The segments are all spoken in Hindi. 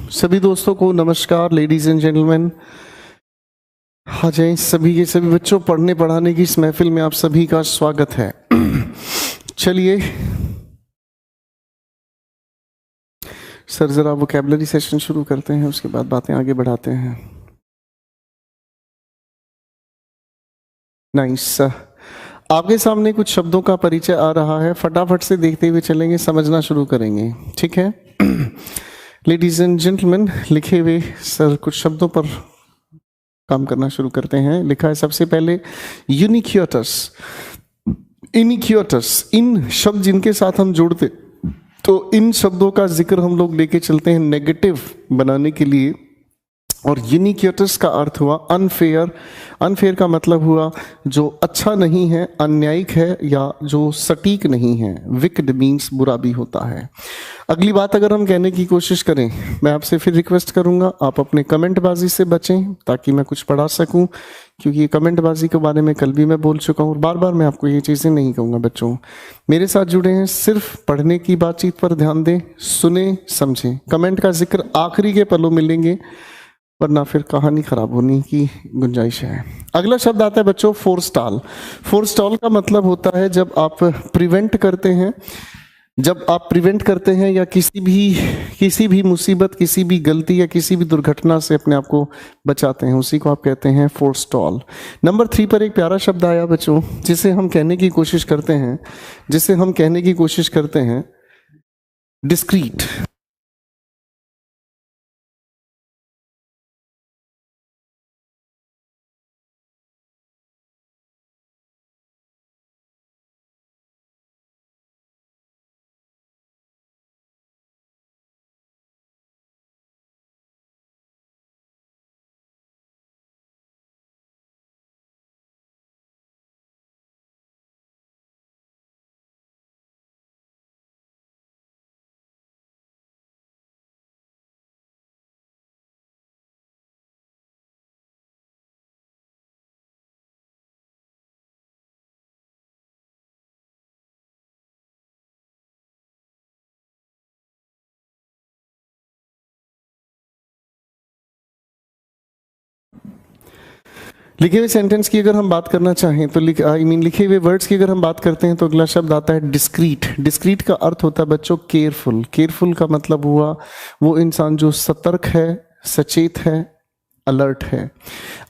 सभी दोस्तों को नमस्कार, लेडीज एंड जेंटलमैन। हाँ जय सभी के सभी बच्चों, पढ़ने पढ़ाने की इस महफिल में आप सभी का स्वागत है। चलिए सर जरा वोकैबुलरी सेशन शुरू करते हैं, उसके बाद बातें आगे बढ़ाते हैं। नाइस। आपके सामने कुछ शब्दों का परिचय आ रहा है, फटाफट से देखते हुए चलेंगे, समझना शुरू करेंगे, ठीक है। लेडीज एंड जेंटलमैन, लिखे हुए सर कुछ शब्दों पर काम करना शुरू करते हैं। लिखा है सबसे पहले यूनिक्योटस, इनिक्योटस। इन शब्द जिनके साथ हम जोड़ते तो इन शब्दों का जिक्र हम लोग लेके चलते हैं नेगेटिव बनाने के लिए। और यूनिक्योटस का अर्थ हुआ अनफेयर। अनफेयर का मतलब हुआ जो अच्छा नहीं है, अन्यायिक है या जो सटीक नहीं है। विक्ड मीन्स बुरा भी होता है। अगली बात अगर हम कहने की कोशिश करें, मैं आपसे फिर रिक्वेस्ट करूंगा आप अपने कमेंटबाजी से बचें ताकि मैं कुछ पढ़ा सकूं, क्योंकि कमेंटबाजी के बारे में कल भी मैं बोल चुका हूं और बार बार मैं आपको ये चीज़ें नहीं कहूँगा। बच्चों मेरे साथ जुड़े हैं, सिर्फ पढ़ने की बातचीत पर ध्यान दें, सुने समझें। कमेंट का जिक्र आखिरी के पलों मिलेंगे, वरना फिर कहानी खराब होने की गुंजाइश है। अगला शब्द आता है बच्चों फोरस्टॉल। फोरस्टॉल का मतलब होता है जब आप प्रिवेंट करते हैं, जब आप प्रिवेंट करते हैं या किसी भी मुसीबत, किसी भी गलती या किसी भी दुर्घटना से अपने आप को बचाते हैं, उसी को आप कहते हैं फोरस्टॉल। नंबर 3 पर एक प्यारा शब्द आया बच्चों, जिसे हम कहने की कोशिश करते हैं डिस्क्रीट। लिखे हुए सेंटेंस की अगर हम बात करना चाहें तो लिखे हुए वर्ड्स की अगर हम बात करते हैं तो अगला शब्द आता है डिस्क्रीट। डिस्क्रीट का अर्थ होता है बच्चों केयरफुल। केयरफुल का मतलब हुआ वो इंसान जो सतर्क है, सचेत है, अलर्ट है।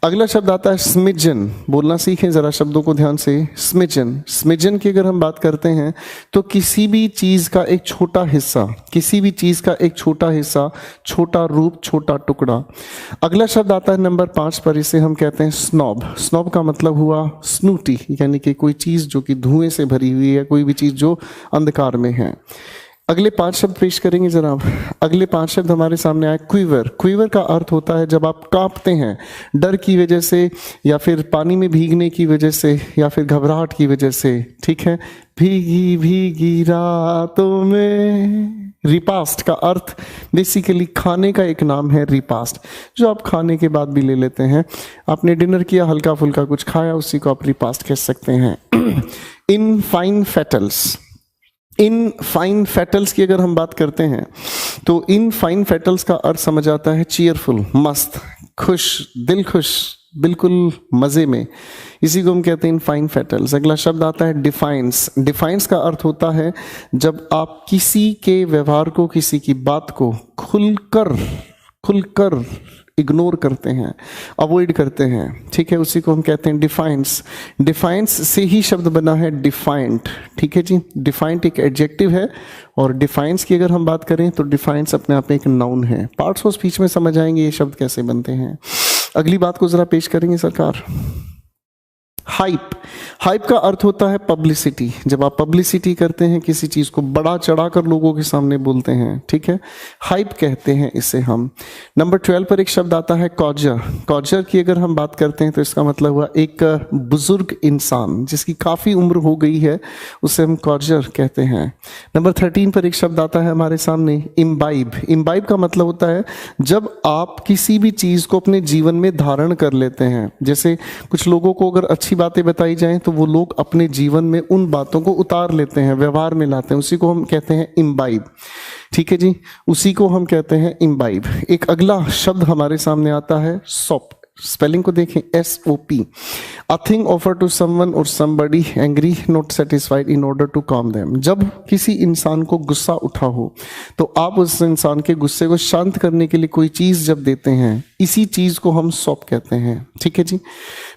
अगला शब्द आता है स्मिजन। बोलना सीखें जरा शब्दों को ध्यान से। स्मिजन, स्मिजन की अगर हम बात करते हैं तो किसी भी चीज का एक छोटा हिस्सा, छोटा रूप, छोटा टुकड़ा। अगला शब्द आता है नंबर 5 पर, इसे हम कहते हैं स्नॉब। स्नॉब का मतलब हुआ स्नूटी, यानी कि कोई चीज जो कि धुएं से भरी हुई है, कोई भी चीज जो अंधकार में है। अगले 5 शब्द पेश करेंगे जरा। अगले 5 शब्द हमारे सामने आए क्विवर। क्विवर का अर्थ होता है जब आप कांपते हैं डर की वजह से, या फिर पानी में भीगने की वजह से, या फिर घबराहट की वजह से, ठीक है। भीगी भीगी रातों में। रिपास्ट का अर्थ बेसिकली खाने का एक नाम है रिपास्ट, जो आप खाने के बाद भी ले लेते हैं। आपने डिनर किया, हल्का फुल्का कुछ खाया, उसी को आप रिपास्ट कह सकते हैं। In fine फेटल्स। इन फाइन फेटल्स की अगर हम बात करते हैं तो इन फाइन फेटल्स का अर्थ समझ आता है चीयरफुल, मस्त, खुश, दिल खुश, बिल्कुल मजे में। इसी को हम कहते हैं इन फाइन फेटल्स। अगला शब्द आता है डिफाइंस। डिफाइंस का अर्थ होता है जब आप किसी के व्यवहार को, किसी की बात को खुलकर इग्नोर करते हैं, अवॉइड करते हैं, ठीक है, उसी को हम कहते हैं डिफाइंस। डिफाइंस से ही शब्द बना है डिफाइंट, ठीक है जी। डिफाइंट एक एडजेक्टिव है और डिफाइंस की अगर हम बात करें तो डिफाइंस अपने आप में एक नाउन है। पार्ट्स ऑफ स्पीच में समझ आएंगे ये शब्द कैसे बनते हैं। अगली बात को जरा पेश करेंगे सरकार। हाइप। हाइप का अर्थ होता है पब्लिसिटी। जब आप पब्लिसिटी करते हैं, किसी चीज को बड़ा चढ़ाकर लोगों के सामने बोलते हैं, ठीक है, हाइप कहते हैं इसे हम। नंबर 12 पर एक शब्द आता है कॉजर। कॉजर की अगर हम बात करते हैं तो इसका मतलब हुआ एक बुजुर्ग इंसान जिसकी काफी उम्र हो गई है, उसे हम कॉजर कहते हैं। नंबर 13 पर एक शब्द आता है हमारे सामने इम्बाइब। इम्बाइब का मतलब होता है जब आप किसी भी चीज को अपने जीवन में धारण कर लेते हैं। जैसे कुछ लोगों को अगर अच्छी बातें बताई जाएं तो वो लोग अपने जीवन में उन बातों को उतार लेते हैं, व्यवहार में लाते हैं, उसी को हम कहते हैं इम्बाइब। ठीक है जी, उसी को हम कहते हैं इम्बाइब। एक अगला शब्द हमारे सामने आता है सॉप। स्पेलिंग को देखें, SOP। A thing offer to someone और somebody angry not satisfied in order to calm them. जब किसी इंसान को गुस्सा उठा हो तो आप उस इंसान के गुस्से को शांत करने के लिए कोई चीज़ जब देते हैं, इसी चीज़ को हम सॉप कहते हैं। ठीक है जी,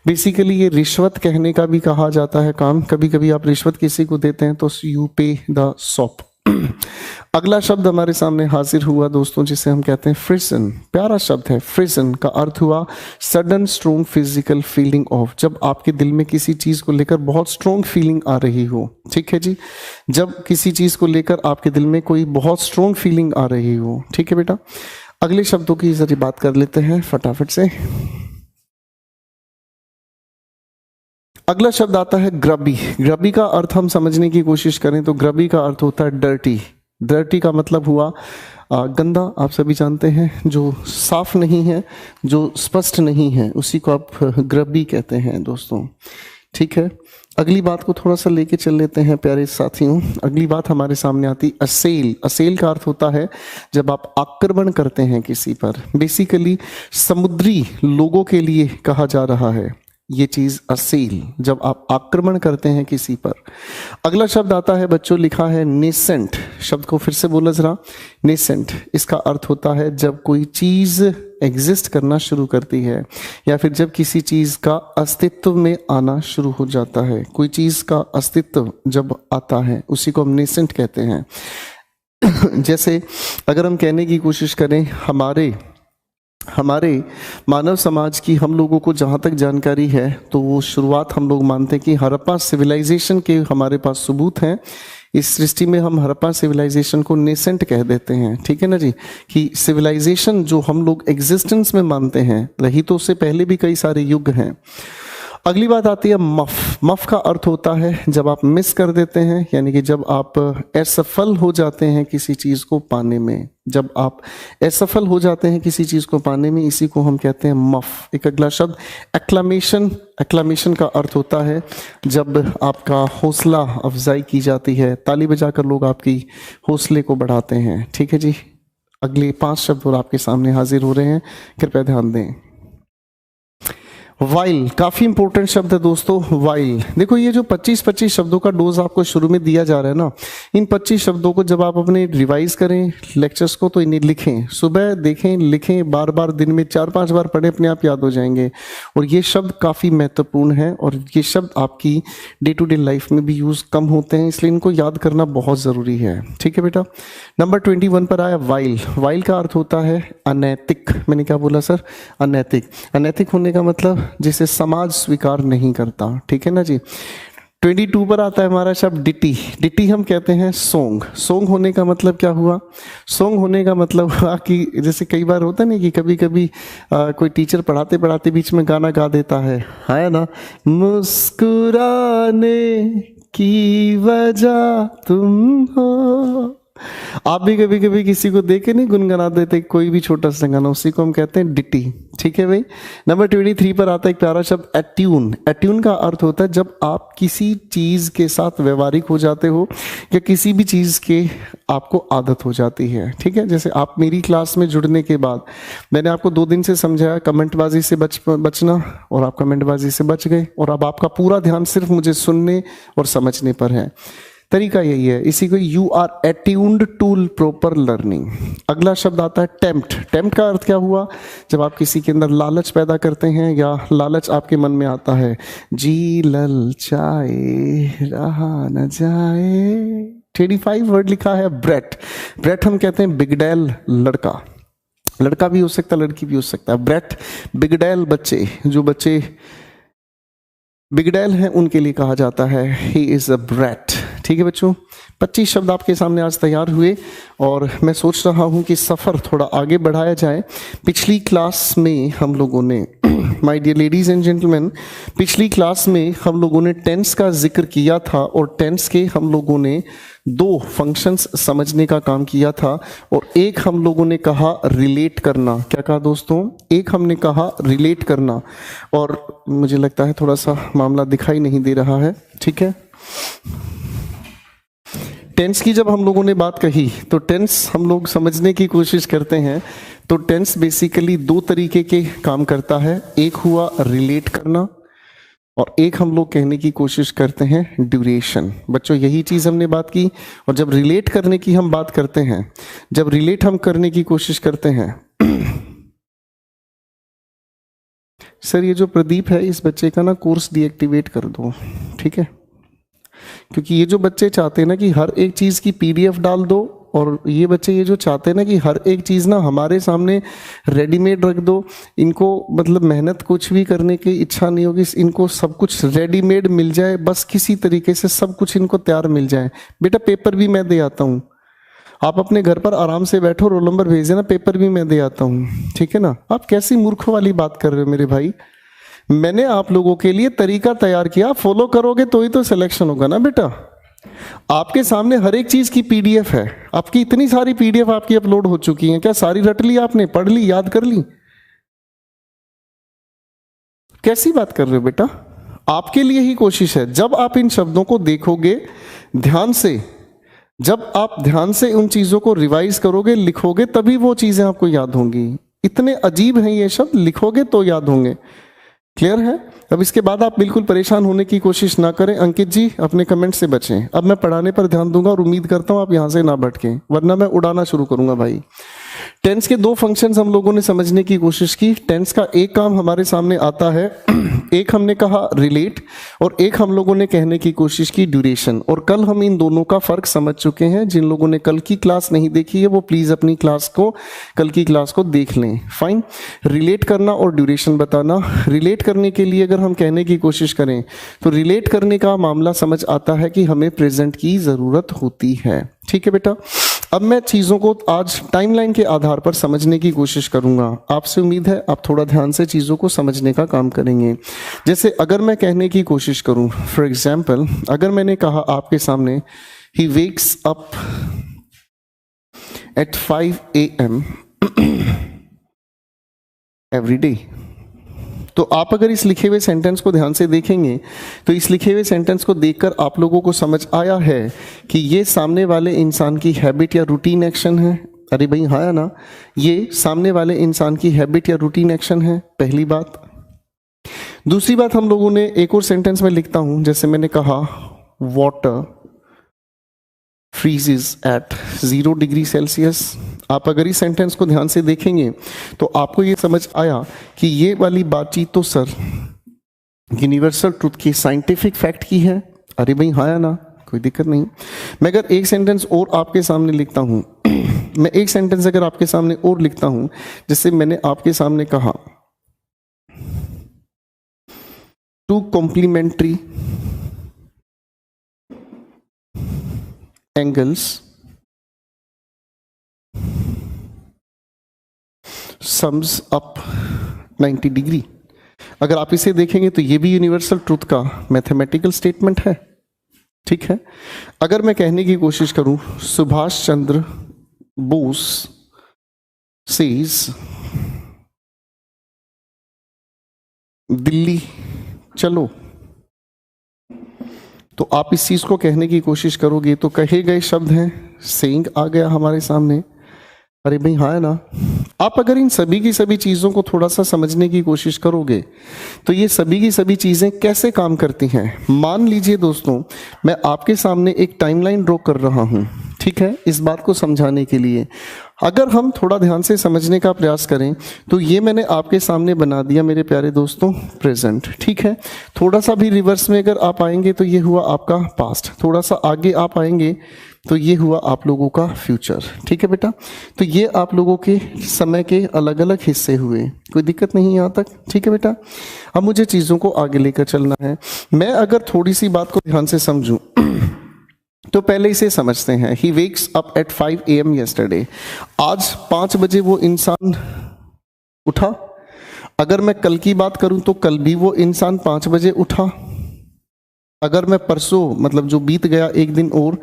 बेसिकली ये रिश्वत कहने का भी कहा जाता है काम। कभी कभी आप रिश्वत किसी को देते हैं तो यू पे द सॉप। अगला शब्द हमारे सामने हाजिर हुआ दोस्तों, जिसे हम कहते हैं फ्रिजन। प्यारा शब्द है फ्रिजन, का अर्थ हुआ sudden strong physical feeling of. जब आपके दिल में किसी चीज को लेकर बहुत स्ट्रॉन्ग फीलिंग आ रही हो। ठीक है जी, जब किसी चीज को लेकर आपके दिल में कोई बहुत स्ट्रॉन्ग फीलिंग आ रही हो। ठीक है बेटा, अगले शब्दों की जरिए बात कर लेते हैं फटाफट से। अगला शब्द आता है ग्रबी। ग्रबी का अर्थ हम समझने की कोशिश करें तो ग्रबी का अर्थ होता है डर्टी। डर्टी का मतलब हुआ गंदा, आप सभी जानते हैं, जो साफ नहीं है, जो स्पष्ट नहीं है, उसी को आप ग्रबी कहते हैं दोस्तों। ठीक है, अगली बात को थोड़ा सा लेके चल लेते हैं प्यारे साथियों। अगली बात हमारे सामने आती असेल। असेल का अर्थ होता है जब आप आक्रमण करते हैं किसी पर। बेसिकली समुद्री लोगों के लिए कहा जा रहा है ये चीज असेल, जब आप आक्रमण करते हैं किसी पर। अगला शब्द आता है बच्चों, लिखा है नेसेंट। शब्द को फिर से बोला जरा, नेसेंट। इसका अर्थ होता है जब कोई चीज एग्जिस्ट करना शुरू करती है, या फिर जब किसी चीज का अस्तित्व में आना शुरू हो जाता है। कोई चीज का अस्तित्व जब आता है उसी को हम नेसेंट कहते हैं। जैसे अगर हम कहने की कोशिश करें, हमारे मानव समाज की हम लोगों को जहाँ तक जानकारी है तो वो शुरुआत हम लोग मानते हैं कि हड़प्पा सिविलाइजेशन के हमारे पास सबूत हैं। इस सृष्टि में हम हड़प्पा सिविलाइजेशन को नेसेंट कह देते हैं। ठीक है ना जी, कि सिविलाइजेशन जो हम लोग एग्जिस्टेंस में मानते हैं, रही तो उससे पहले भी कई सारे युग हैं। अगली बात आती है मफ। मफ का अर्थ होता है जब आप मिस कर देते हैं, यानी कि जब आप असफल हो जाते हैं किसी चीज़ को पाने में। जब आप असफल हो जाते हैं किसी चीज़ को पाने में, इसी को हम कहते हैं मफ। एक अगला शब्द एक्लामेशन। एक्लामेशन का अर्थ होता है जब आपका हौसला अफजाई की जाती है, ताली बजाकर लोग आपकी हौसले को बढ़ाते हैं। ठीक है जी, अगले 5 शब्द और आपके सामने हाजिर हो रहे हैं, कृपया ध्यान दें। वाइल, काफी इंपॉर्टेंट शब्द है दोस्तों। वाइल, देखो ये जो 25 शब्दों का डोज आपको शुरू में दिया जा रहा है ना, इन 25 शब्दों को जब आप अपने रिवाइज करें लेक्चर्स को, तो इन्हें लिखें, सुबह देखें, लिखें, बार बार दिन में 4-5 बार पढ़ें, अपने आप याद हो जाएंगे। और ये शब्द काफ़ी महत्वपूर्ण है और ये शब्द आपकी डे टू डे लाइफ में भी यूज़ कम होते हैं, इसलिए इनको याद करना बहुत ज़रूरी है। ठीक है बेटा, नंबर 21 पर आया वाइल। वाइल का अर्थ होता है अनैतिक। मैंने क्या बोला सर? अनैतिक। अनैतिक होने का मतलब जिसे समाज स्वीकार नहीं करता। ठीक है ना जी। 22 पर आता है हमारा शब्द डिटी। डिटी हम कहते हैं सॉन्ग। सॉन्ग होने का मतलब क्या हुआ? सॉन्ग होने का मतलब हुआ कि जैसे कई बार होता नहीं कि कभी कभी कोई टीचर पढ़ाते पढ़ाते बीच में गाना गा देता है ना, मुस्कुराने की वजह तुम हो। आप भी कभी कभी किसी को देख के नहीं गुनगुना देते कोई भी छोटा सा गाना, उसी को हम कहते हैं डिटी। ठीक है भाई। नंबर 23 पर आता है एक प्यारा शब्द एट्यून। एट्यून का अर्थ होता है जब आप किसी चीज के साथ व्यवहारिक हो जाते हो या किसी भी चीज के आपको आदत हो जाती है। ठीक है, जैसे आप मेरी क्लास में जुड़ने के बाद मैंने आपको 2 दिन से समझाया कमेंटबाजी से बचना, और आप कमेंटबाजी से बच गए, और अब आपका पूरा ध्यान सिर्फ मुझे सुनने और समझने पर है। तरीका यही है, इसी को you are attuned to proper learning. अगला शब्द आता है टेम्प्ट। टेम्प्ट का अर्थ क्या हुआ? जब आप किसी के अंदर लालच पैदा करते हैं या लालच आपके मन में आता है, जी ललचाए रहा न जाए। 35 वर्ड लिखा है ब्रेट। ब्रेट हम कहते हैं बिगडैल लड़का। लड़का भी हो सकता है, लड़की भी हो सकता है। ब्रेट बिगडैल बच्चे, जो बच्चे बिगडैल हैं उनके लिए कहा जाता है ही इज अ ब्रेट। ठीक है बच्चों, 25 शब्द आपके सामने आज तैयार हुए और मैं सोच रहा हूं कि सफ़र थोड़ा आगे बढ़ाया जाए। पिछली क्लास में हम लोगों ने my dear ladies and gentlemen, पिछली क्लास में हम लोगों ने टेंस का जिक्र किया था और टेंस के हम लोगों ने 2 फंक्शंस समझने का काम किया था, और एक हम लोगों ने कहा रिलेट करना। क्या कहा दोस्तों? एक हमने कहा रिलेट करना, और मुझे लगता है थोड़ा सा मामला दिखाई नहीं दे रहा है। ठीक है, टेंस की जब हम लोगों ने बात कही तो टेंस हम लोग समझने की कोशिश करते हैं। तो टेंस बेसिकली दो तरीके के काम करता है, एक हुआ रिलेट करना और एक हम लोग कहने की कोशिश करते हैं ड्यूरेशन। बच्चों यही चीज हमने बात की। और जब रिलेट करने की हम बात करते हैं, जब रिलेट हम करने की कोशिश करते हैं सर ये जो प्रदीप है इस बच्चे का ना कोर्स डीएक्टिवेट कर दो, ठीक है, क्योंकि ये जो बच्चे चाहते हैं ना कि हर एक चीज की पीडीएफ डाल दो, और ये बच्चे ये जो चाहते हैं ना कि हर एक चीज ना हमारे सामने रेडीमेड रख दो, इनको मतलब मेहनत कुछ भी करने की इच्छा नहीं होगी, इनको सब कुछ रेडीमेड मिल जाए, बस किसी तरीके से सब कुछ इनको तैयार मिल जाए। बेटा पेपर भी मैं दे आता हूँ, आप अपने घर पर आराम से बैठो, रोल नंबर भेज देना, पेपर भी मैं दे आता हूँ, ठीक है ना। आप कैसी मूर्खों वाली बात कर रहे हो मेरे भाई। मैंने आप लोगों के लिए तरीका तैयार किया, फॉलो करोगे तो ही तो सिलेक्शन होगा ना बेटा। आपके सामने हर एक चीज की पीडीएफ है, आपकी इतनी सारी पीडीएफ आपकी अपलोड हो चुकी हैं, क्या सारी रट ली आपने, पढ़ ली, याद कर ली? कैसी बात कर रहे हो बेटा। आपके लिए ही कोशिश है, जब आप इन शब्दों को देखोगे ध्यान से, जब आप ध्यान से उन चीजों को रिवाइज करोगे, लिखोगे, तभी वो चीजें आपको याद होंगी। इतने अजीब हैं ये शब्द, लिखोगे तो याद होंगे। क्लियर है? अब इसके बाद आप बिल्कुल परेशान होने की कोशिश ना करें। अंकित जी अपने कमेंट से बचें। अब मैं पढ़ाने पर ध्यान दूंगा और उम्मीद करता हूं आप यहां से ना भटकें, वरना मैं उड़ाना शुरू करूंगा भाई। टेंस के दो फंक्शंस हम लोगों ने समझने की कोशिश की। टेंस का एक काम हमारे सामने आता है, एक हमने कहा रिलेट और एक हम लोगों ने कहने की कोशिश की ड्यूरेशन। और कल हम इन दोनों का फर्क समझ चुके हैं। जिन लोगों ने कल की क्लास नहीं देखी है वो प्लीज अपनी क्लास को, कल की क्लास को देख लें। फाइन। रिलेट करना और ड्यूरेशन बताना। रिलेट करने के लिए अगर हम कहने की कोशिश करें तो रिलेट करने का मामला समझ आता है कि हमें प्रेजेंट की जरूरत होती है, ठीक है बेटा। अब मैं चीज़ों को आज टाइमलाइन के आधार पर समझने की कोशिश करूंगा। आपसे उम्मीद है आप थोड़ा ध्यान से चीज़ों को समझने का काम करेंगे। जैसे अगर मैं कहने की कोशिश करूं, फॉर एग्जाम्पल अगर मैंने कहा आपके सामने he wakes up at 5 AM every day, तो आप अगर इस लिखे हुए सेंटेंस को ध्यान से देखेंगे तो इस लिखे हुए सेंटेंस को देखकर आप लोगों को समझ आया है कि ये सामने वाले इंसान की हैबिट या रूटीन एक्शन है। अरे भाई हाँ या ना, ये सामने वाले इंसान की हैबिट या रूटीन एक्शन है, पहली बात। दूसरी बात, हम लोगों ने एक और सेंटेंस में लिखता हूं, जैसे मैंने कहा water freezes at 0 degree Celsius. आप अगर इस सेंटेंस को ध्यान से देखेंगे तो आपको ये समझ आया कि ये वाली बातचीत तो सर यूनिवर्सल ट्रुथ की, साइंटिफिक फैक्ट की है। अरे भाई हाँ या ना, कोई दिक्कत नहीं। मैं अगर एक सेंटेंस और आपके सामने लिखता हूं मैं एक सेंटेंस अगर आपके सामने और लिखता हूं, जैसे मैंने आपके सामने कहा two complementary angles sums up 90 degree. अगर आप इसे देखेंगे तो ये भी यूनिवर्सल ट्रुथ का मैथमेटिकल स्टेटमेंट है, ठीक है। अगर मैं कहने की कोशिश करूं सुभाष चंद्र बोस सेज दिल्ली चलो, तो आप इस चीज को कहने की कोशिश करोगे तो कहे गए शब्द हैं, सेइंग आ गया हमारे सामने। अरे भाई हाँ है ना। आप अगर इन सभी की सभी चीज़ों को थोड़ा सा समझने की कोशिश करोगे तो ये सभी की सभी चीज़ें कैसे काम करती हैं। मान लीजिए दोस्तों मैं आपके सामने एक टाइमलाइन ड्रॉ कर रहा हूँ, ठीक है, इस बात को समझाने के लिए। अगर हम थोड़ा ध्यान से समझने का प्रयास करें तो ये मैंने आपके सामने बना दिया मेरे प्यारे दोस्तों प्रेजेंट, ठीक है। थोड़ा सा भी रिवर्स में अगर आप आएंगे तो ये हुआ आपका पास्ट, थोड़ा सा आगे आप आएंगे तो ये हुआ आप लोगों का फ्यूचर, ठीक है बेटा। तो ये आप लोगों के समय के अलग अलग हिस्से हुए, कोई दिक्कत नहीं यहाँ तक, ठीक है बेटा। अब मुझे चीज़ों को आगे लेकर चलना है। मैं अगर थोड़ी सी बात को ध्यान से समझूं तो पहले इसे समझते हैं। He wakes up at 5 AM yesterday। आज 5 बजे वो इंसान उठा। अगर मैं कल की बात करूं तो कल भी वो इंसान 5 बजे उठा। अगर मैं परसों मतलब जो बीत गया एक दिन और,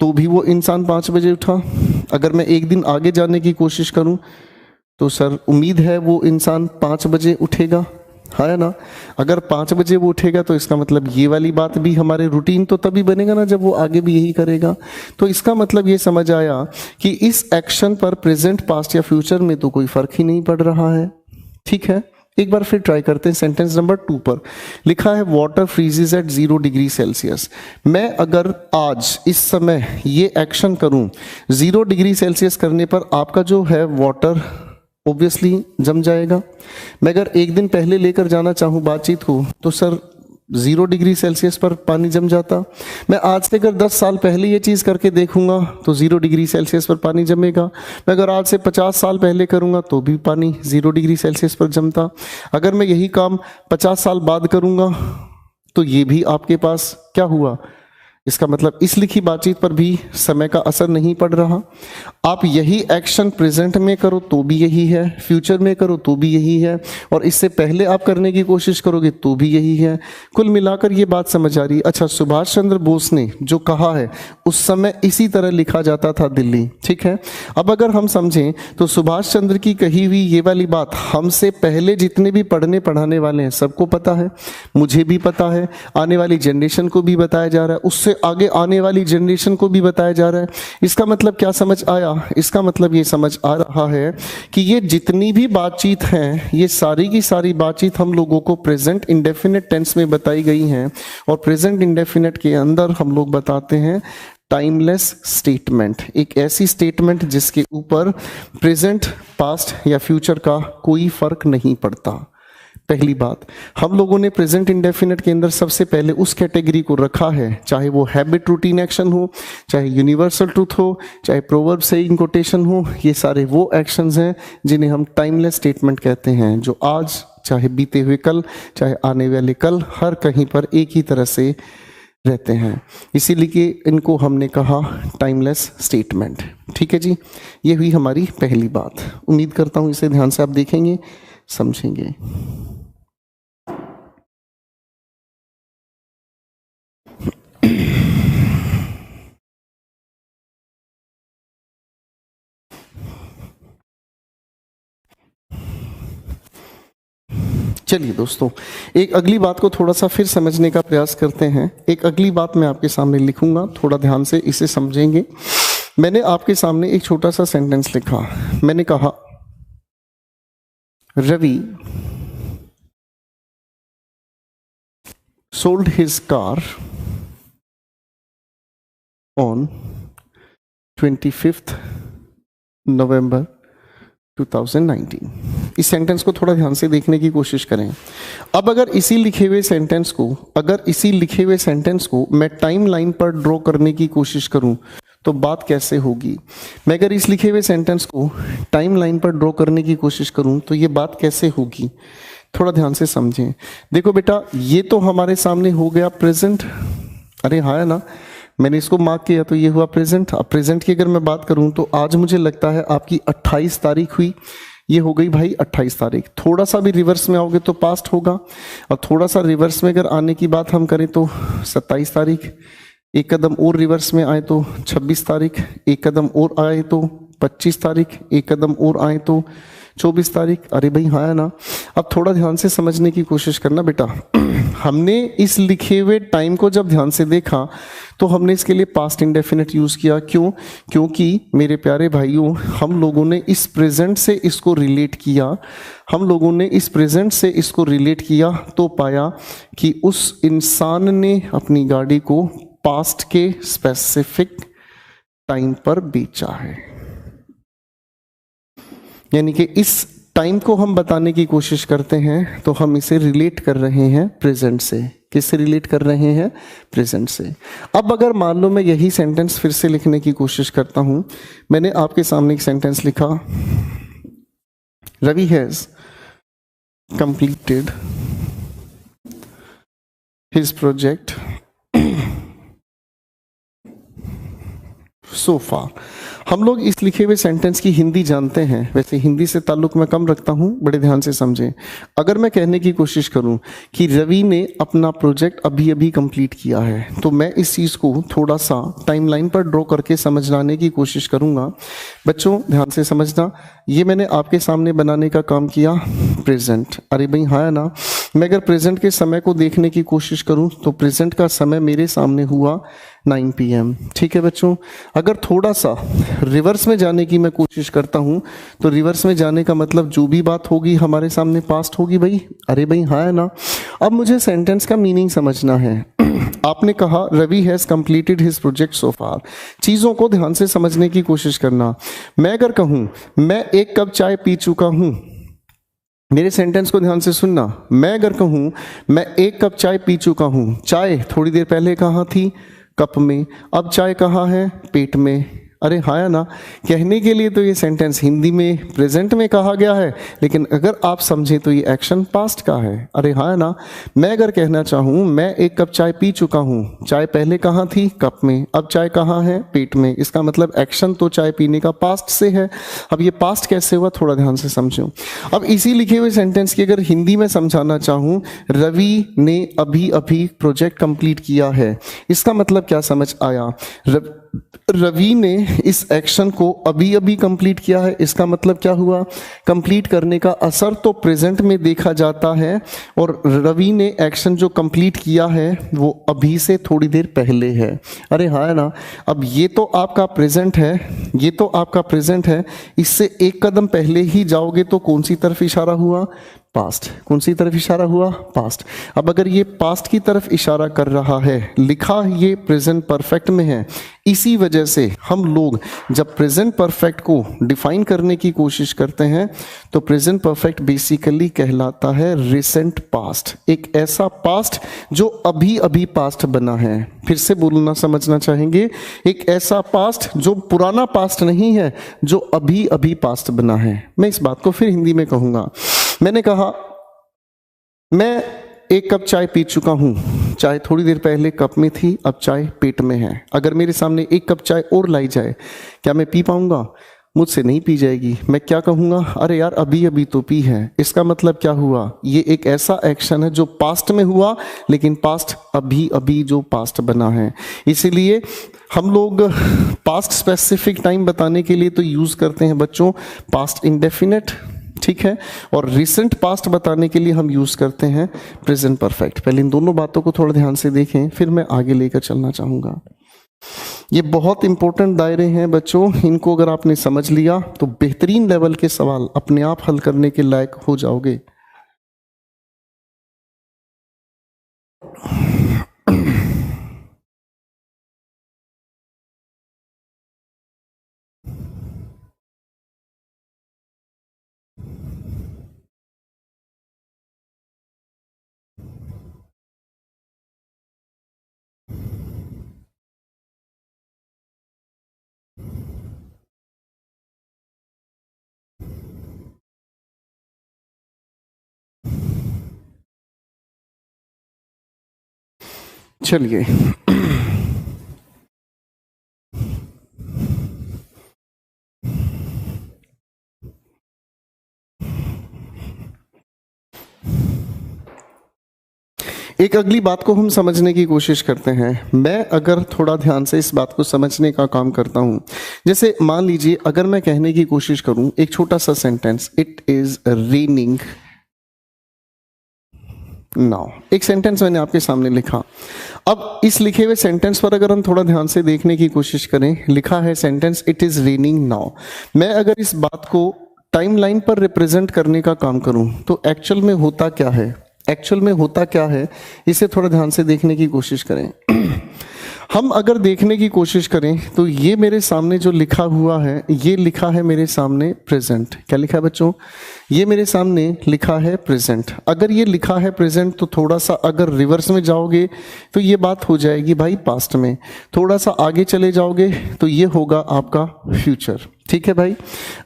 तो भी वो इंसान 5 बजे उठा। अगर मैं एक दिन आगे जाने की कोशिश करूं तो सर उम्मीद है वो इंसान 5 बजे उठेगा। है ना। अगर 5 बजे वो उठेगा तो इसका मतलब ये वाली बात भी हमारे रूटीन तो तभी बनेगा ना जब वो आगे भी यही करेगा। तो इसका मतलब ये समझ आया कि इस एक्शन पर प्रेजेंट, पास्ट या फ्यूचर में तो कोई फर्क ही नहीं पड़ रहा है। ठीक है, एक बार फिर ट्राई करते हैं। सेंटेंस नंबर 2 पर लिखा है water freezes at 0 degree Celsius. मैं अगर आज इस समय ये एक्शन करूं, 0 डिग्री सेल्सियस करने पर आपका जो है वाटर ऑब्वियसली जम जाएगा। मैं अगर एक दिन पहले लेकर जाना चाहूँ बातचीत को तो सर 0 डिग्री सेल्सियस पर पानी जम जाता। मैं आज से अगर 10 साल पहले ये चीज़ करके देखूंगा तो 0 डिग्री सेल्सियस पर पानी जमेगा। मैं अगर आज से 50 साल पहले करूंगा तो भी पानी 0 डिग्री सेल्सियस पर जमता। अगर मैं यही काम 50 साल बाद करूंगा तो ये भी आपके पास क्या हुआ, इसका मतलब इस लिखी बातचीत पर भी समय का असर नहीं पड़ रहा। आप यही एक्शन प्रेजेंट में करो तो भी यही है, फ्यूचर में करो तो भी यही है, और इससे पहले आप करने की कोशिश करोगे तो भी यही है। कुल मिलाकर ये बात समझ आ रही है। अच्छा, सुभाष चंद्र बोस ने जो कहा है उस समय इसी तरह लिखा जाता था दिल्ली। ठीक है, अब अगर हम समझें तो सुभाष चंद्र की कही हुई ये वाली बात हमसे पहले जितने भी पढ़ने पढ़ाने वाले हैं सबको पता है, मुझे भी पता है, आने वाली जनरेशन को भी बताया जा रहा है, उससे आगे आने वाली जनरेशन को भी बताया जा रहा है। इसका मतलब क्या समझ आया? इसका मतलब ये समझ आ रहा है कि ये जितनी भी बातचीत है ये सारी की सारी बातचीत हम लोगों को प्रेजेंट इंडेफिनिट टेंस में बताई गई हैं, और प्रेजेंट इंडेफिनिट के अंदर हम लोग बताते हैं टाइमलेस स्टेटमेंट, एक ऐसी स्टेटमेंट जिसके ऊपर प्रेजेंट, पास्ट या फ्यूचर का कोई फर्क नहीं पड़ता। पहली बात, हम लोगों ने प्रेजेंट इंडेफिनिट के अंदर सबसे पहले उस कैटेगरी को रखा है, चाहे वो हैबिट रूटीन एक्शन हो, चाहे यूनिवर्सल ट्रूथ हो, चाहे प्रोवर्ब सेइंग कोटेशन हो, ये सारे वो एक्शंस हैं जिन्हें हम टाइमलेस स्टेटमेंट कहते हैं, जो आज, चाहे बीते हुए कल, चाहे आने वाले कल, हर कहीं पर एक ही तरह से रहते हैं। इसीलिए इनको हमने कहा टाइमलेस स्टेटमेंट। ठीक है जी, ये हुई हमारी पहली बात। उम्मीद करता हूँ इसे ध्यान से आप देखेंगे, समझेंगे। चलिए दोस्तों, एक अगली बात को थोड़ा सा फिर समझने का प्रयास करते हैं। एक अगली बात मैं आपके सामने लिखूंगा, थोड़ा ध्यान से इसे समझेंगे। मैंने आपके सामने एक छोटा सा सेंटेंस लिखा। मैंने कहा Ravi sold his car on 25th November 2019। इस सेंटेंस को थोड़ा ध्यान से देखने की कोशिश करें। अब अगर इसी लिखे हुए सेंटेंस को मैं टाइम लाइन पर ड्रॉ करने की कोशिश करूं तो बात कैसे होगी? मैं अगर इस लिखे हुए सेंटेंस को टाइम लाइन पर ड्रॉ करने की कोशिश करूं तो ये बात कैसे होगी? थोड़ा ध्यान से समझें। देखो बेटा, ये तो हमारे सामने हो गया प्रेजेंट। अरे हाँ है ना, मैंने इसको मार्क किया तो ये हुआ प्रेजेंट। अब प्रेजेंट की अगर मैं बात करूं तो आज मुझे लगता है आपकी 28 तारीख हुई, ये हो गई भाई 28 तारीख। थोड़ा सा भी रिवर्स में आओगे तो पास्ट होगा, और थोड़ा सा रिवर्स में अगर आने की बात हम करें तो 27 तारीख, एक कदम और रिवर्स में आए तो 26 तारीख, एक कदम और आए तो 25 तारीख, एक कदम और आए तो 24 तारीख। अरे भाई हाँ है ना। अब थोड़ा ध्यान से समझने की कोशिश करना बेटा। हमने इस लिखे हुए टाइम को जब ध्यान से देखा तो हमने इसके लिए पास्ट इंडेफिनिट यूज किया। क्यों? क्योंकि मेरे प्यारे भाइयों, हम लोगों ने इस प्रेजेंट से इसको रिलेट किया, तो पाया कि उस इंसान ने अपनी गाड़ी को पास्ट के स्पेसिफिक टाइम पर बेचा है। यानी कि इस टाइम को हम बताने की कोशिश करते हैं तो हम इसे रिलेट कर रहे हैं प्रेजेंट से। किससे रिलेट कर रहे हैं? प्रेजेंट से। अब अगर मान लो मैं यही सेंटेंस फिर से लिखने की कोशिश करता हूं। मैंने आपके सामने एक सेंटेंस लिखा, Ravi has completed his project so far. हम लोग इस लिखे हुए सेंटेंस की हिंदी जानते हैं, वैसे हिंदी से ताल्लुक मैं कम रखता हूं, बड़े ध्यान से समझें। अगर मैं कहने की कोशिश करूं कि रवि ने अपना प्रोजेक्ट अभी अभी कंप्लीट किया है, तो मैं इस चीज़ को थोड़ा सा टाइमलाइन पर ड्रॉ करके समझाने की कोशिश करूंगा। बच्चों ध्यान से समझना, ये मैंने आपके सामने बनाने का काम किया प्रेजेंट। अरे भाई हाँ है ना। मैं अगर प्रेजेंट के समय को देखने की कोशिश करूं तो प्रेजेंट का समय मेरे सामने हुआ 9 PM। ठीक है बच्चों, अगर थोड़ा सा रिवर्स में जाने की मैं कोशिश करता हूं तो रिवर्स में जाने का मतलब जो भी बात होगी हमारे सामने पास्ट होगी भाई। अरे भाई हाँ है ना। अब मुझे सेंटेंस का मीनिंग समझना है। आपने कहा Ravi has completed his project so far. चीजों को ध्यान से समझने की कोशिश करना। मैं अगर कहूं मैं 1 कप चाय पी चुका हूं, मेरे सेंटेंस को ध्यान से सुनना। मैं अगर कहूं मैं 1 कप चाय पी चुका हूं, चाय थोड़ी देर पहले कहाँ थी? कप में। अब चाय कहाँ है? पेट में। अरे हाँ या ना। कहने के लिए तो ये सेंटेंस हिंदी में प्रेजेंट में कहा गया है, लेकिन अगर आप समझें तो ये एक्शन पास्ट का है। अरे हाँ या ना। मैं अगर कहना चाहूँ मैं 1 कप चाय पी चुका हूँ, चाय पहले कहाँ थी? कप में। अब चाय कहाँ है? पेट में। इसका मतलब एक्शन तो चाय पीने का पास्ट से है। अब ये पास्ट कैसे हुआ थोड़ा ध्यान से समझो। अब इसी लिखे हुए सेंटेंस की अगर हिंदी में समझाना चाहूँ, रवि ने अभी अभी प्रोजेक्ट कंप्लीट किया है, इसका मतलब क्या समझ आया? रवि ने इस एक्शन को अभी अभी कंप्लीट किया है, इसका मतलब क्या हुआ? कंप्लीट करने का असर तो प्रेजेंट में देखा जाता है, और रवि ने एक्शन जो कंप्लीट किया है वो अभी से थोड़ी देर पहले है। अरे हाँ ना। अब ये तो आपका प्रेजेंट है, ये तो आपका प्रेजेंट है, इससे 1 कदम पहले ही जाओगे तो कौन सी तरफ इशारा हुआ? पास्ट। कौन सी तरफ इशारा हुआ? पास्ट। अब अगर ये पास्ट की तरफ इशारा कर रहा है, लिखा ये प्रेजेंट परफेक्ट में है, इसी वजह से हम लोग जब प्रेजेंट परफेक्ट को डिफाइन करने की कोशिश करते हैं तो प्रेजेंट परफेक्ट बेसिकली कहलाता है रिसेंट पास्ट। एक ऐसा पास्ट जो अभी अभी पास्ट बना है। फिर से बोलना समझना चाहेंगे, एक ऐसा पास्ट जो पुराना पास्ट नहीं है, जो अभी अभी पास्ट बना है। मैं इस बात को फिर हिंदी में कहूंगा। मैंने कहा मैं 1 कप चाय पी चुका हूं, चाय थोड़ी देर पहले कप में थी, अब चाय पेट में है। अगर मेरे सामने 1 कप चाय और लाई जाए, क्या मैं पी पाऊंगा? मुझसे नहीं पी जाएगी। मैं क्या कहूंगा? अरे यार अभी अभी तो पी है। इसका मतलब क्या हुआ? ये एक ऐसा एक्शन है जो पास्ट में हुआ, लेकिन पास्ट अभी अभी जो पास्ट बना है। इसीलिए हम लोग पास्ट स्पेसिफिक टाइम बताने के लिए तो यूज करते हैं बच्चों पास्ट इंडेफिनिट, ठीक है, और रिसेंट पास्ट बताने के लिए हम यूज करते हैं प्रेजेंट परफेक्ट। पहले इन दोनों बातों को थोड़ा ध्यान से देखें, फिर मैं आगे लेकर चलना चाहूंगा। ये बहुत इंपॉर्टेंट दायरे हैं बच्चों, इनको अगर आपने समझ लिया तो बेहतरीन लेवल के सवाल अपने आप हल करने के लायक हो जाओगे। चलिए एक अगली बात को हम समझने की कोशिश करते हैं। मैं अगर थोड़ा ध्यान से इस बात को समझने का काम करता हूं, जैसे मान लीजिए अगर मैं कहने की कोशिश करूं एक छोटा सा sentence, it is raining now. एक सेंटेंस मैंने आपके सामने लिखा। अब इस लिखे हुए सेंटेंस पर अगर हम थोड़ा ध्यान से देखने की कोशिश करें, लिखा है sentence it is raining now. मैं अगर इस बात को टाइमलाइन पर रिप्रेजेंट करने का काम करूं तो एक्चुअल में होता क्या है? एक्चुअल में होता क्या है, इसे थोड़ा ध्यान से देखने की कोशिश करें। हम अगर देखने की कोशिश करें तो ये मेरे सामने जो लिखा हुआ है, ये लिखा है मेरे सामने प्रेजेंट। क्या लिखा है बच्चों? ये मेरे सामने लिखा है प्रेजेंट। अगर ये लिखा है प्रेजेंट तो थोड़ा सा अगर रिवर्स में जाओगे तो ये बात हो जाएगी भाई पास्ट में। थोड़ा सा आगे चले जाओगे तो ये होगा आपका फ्यूचर। ठीक है भाई,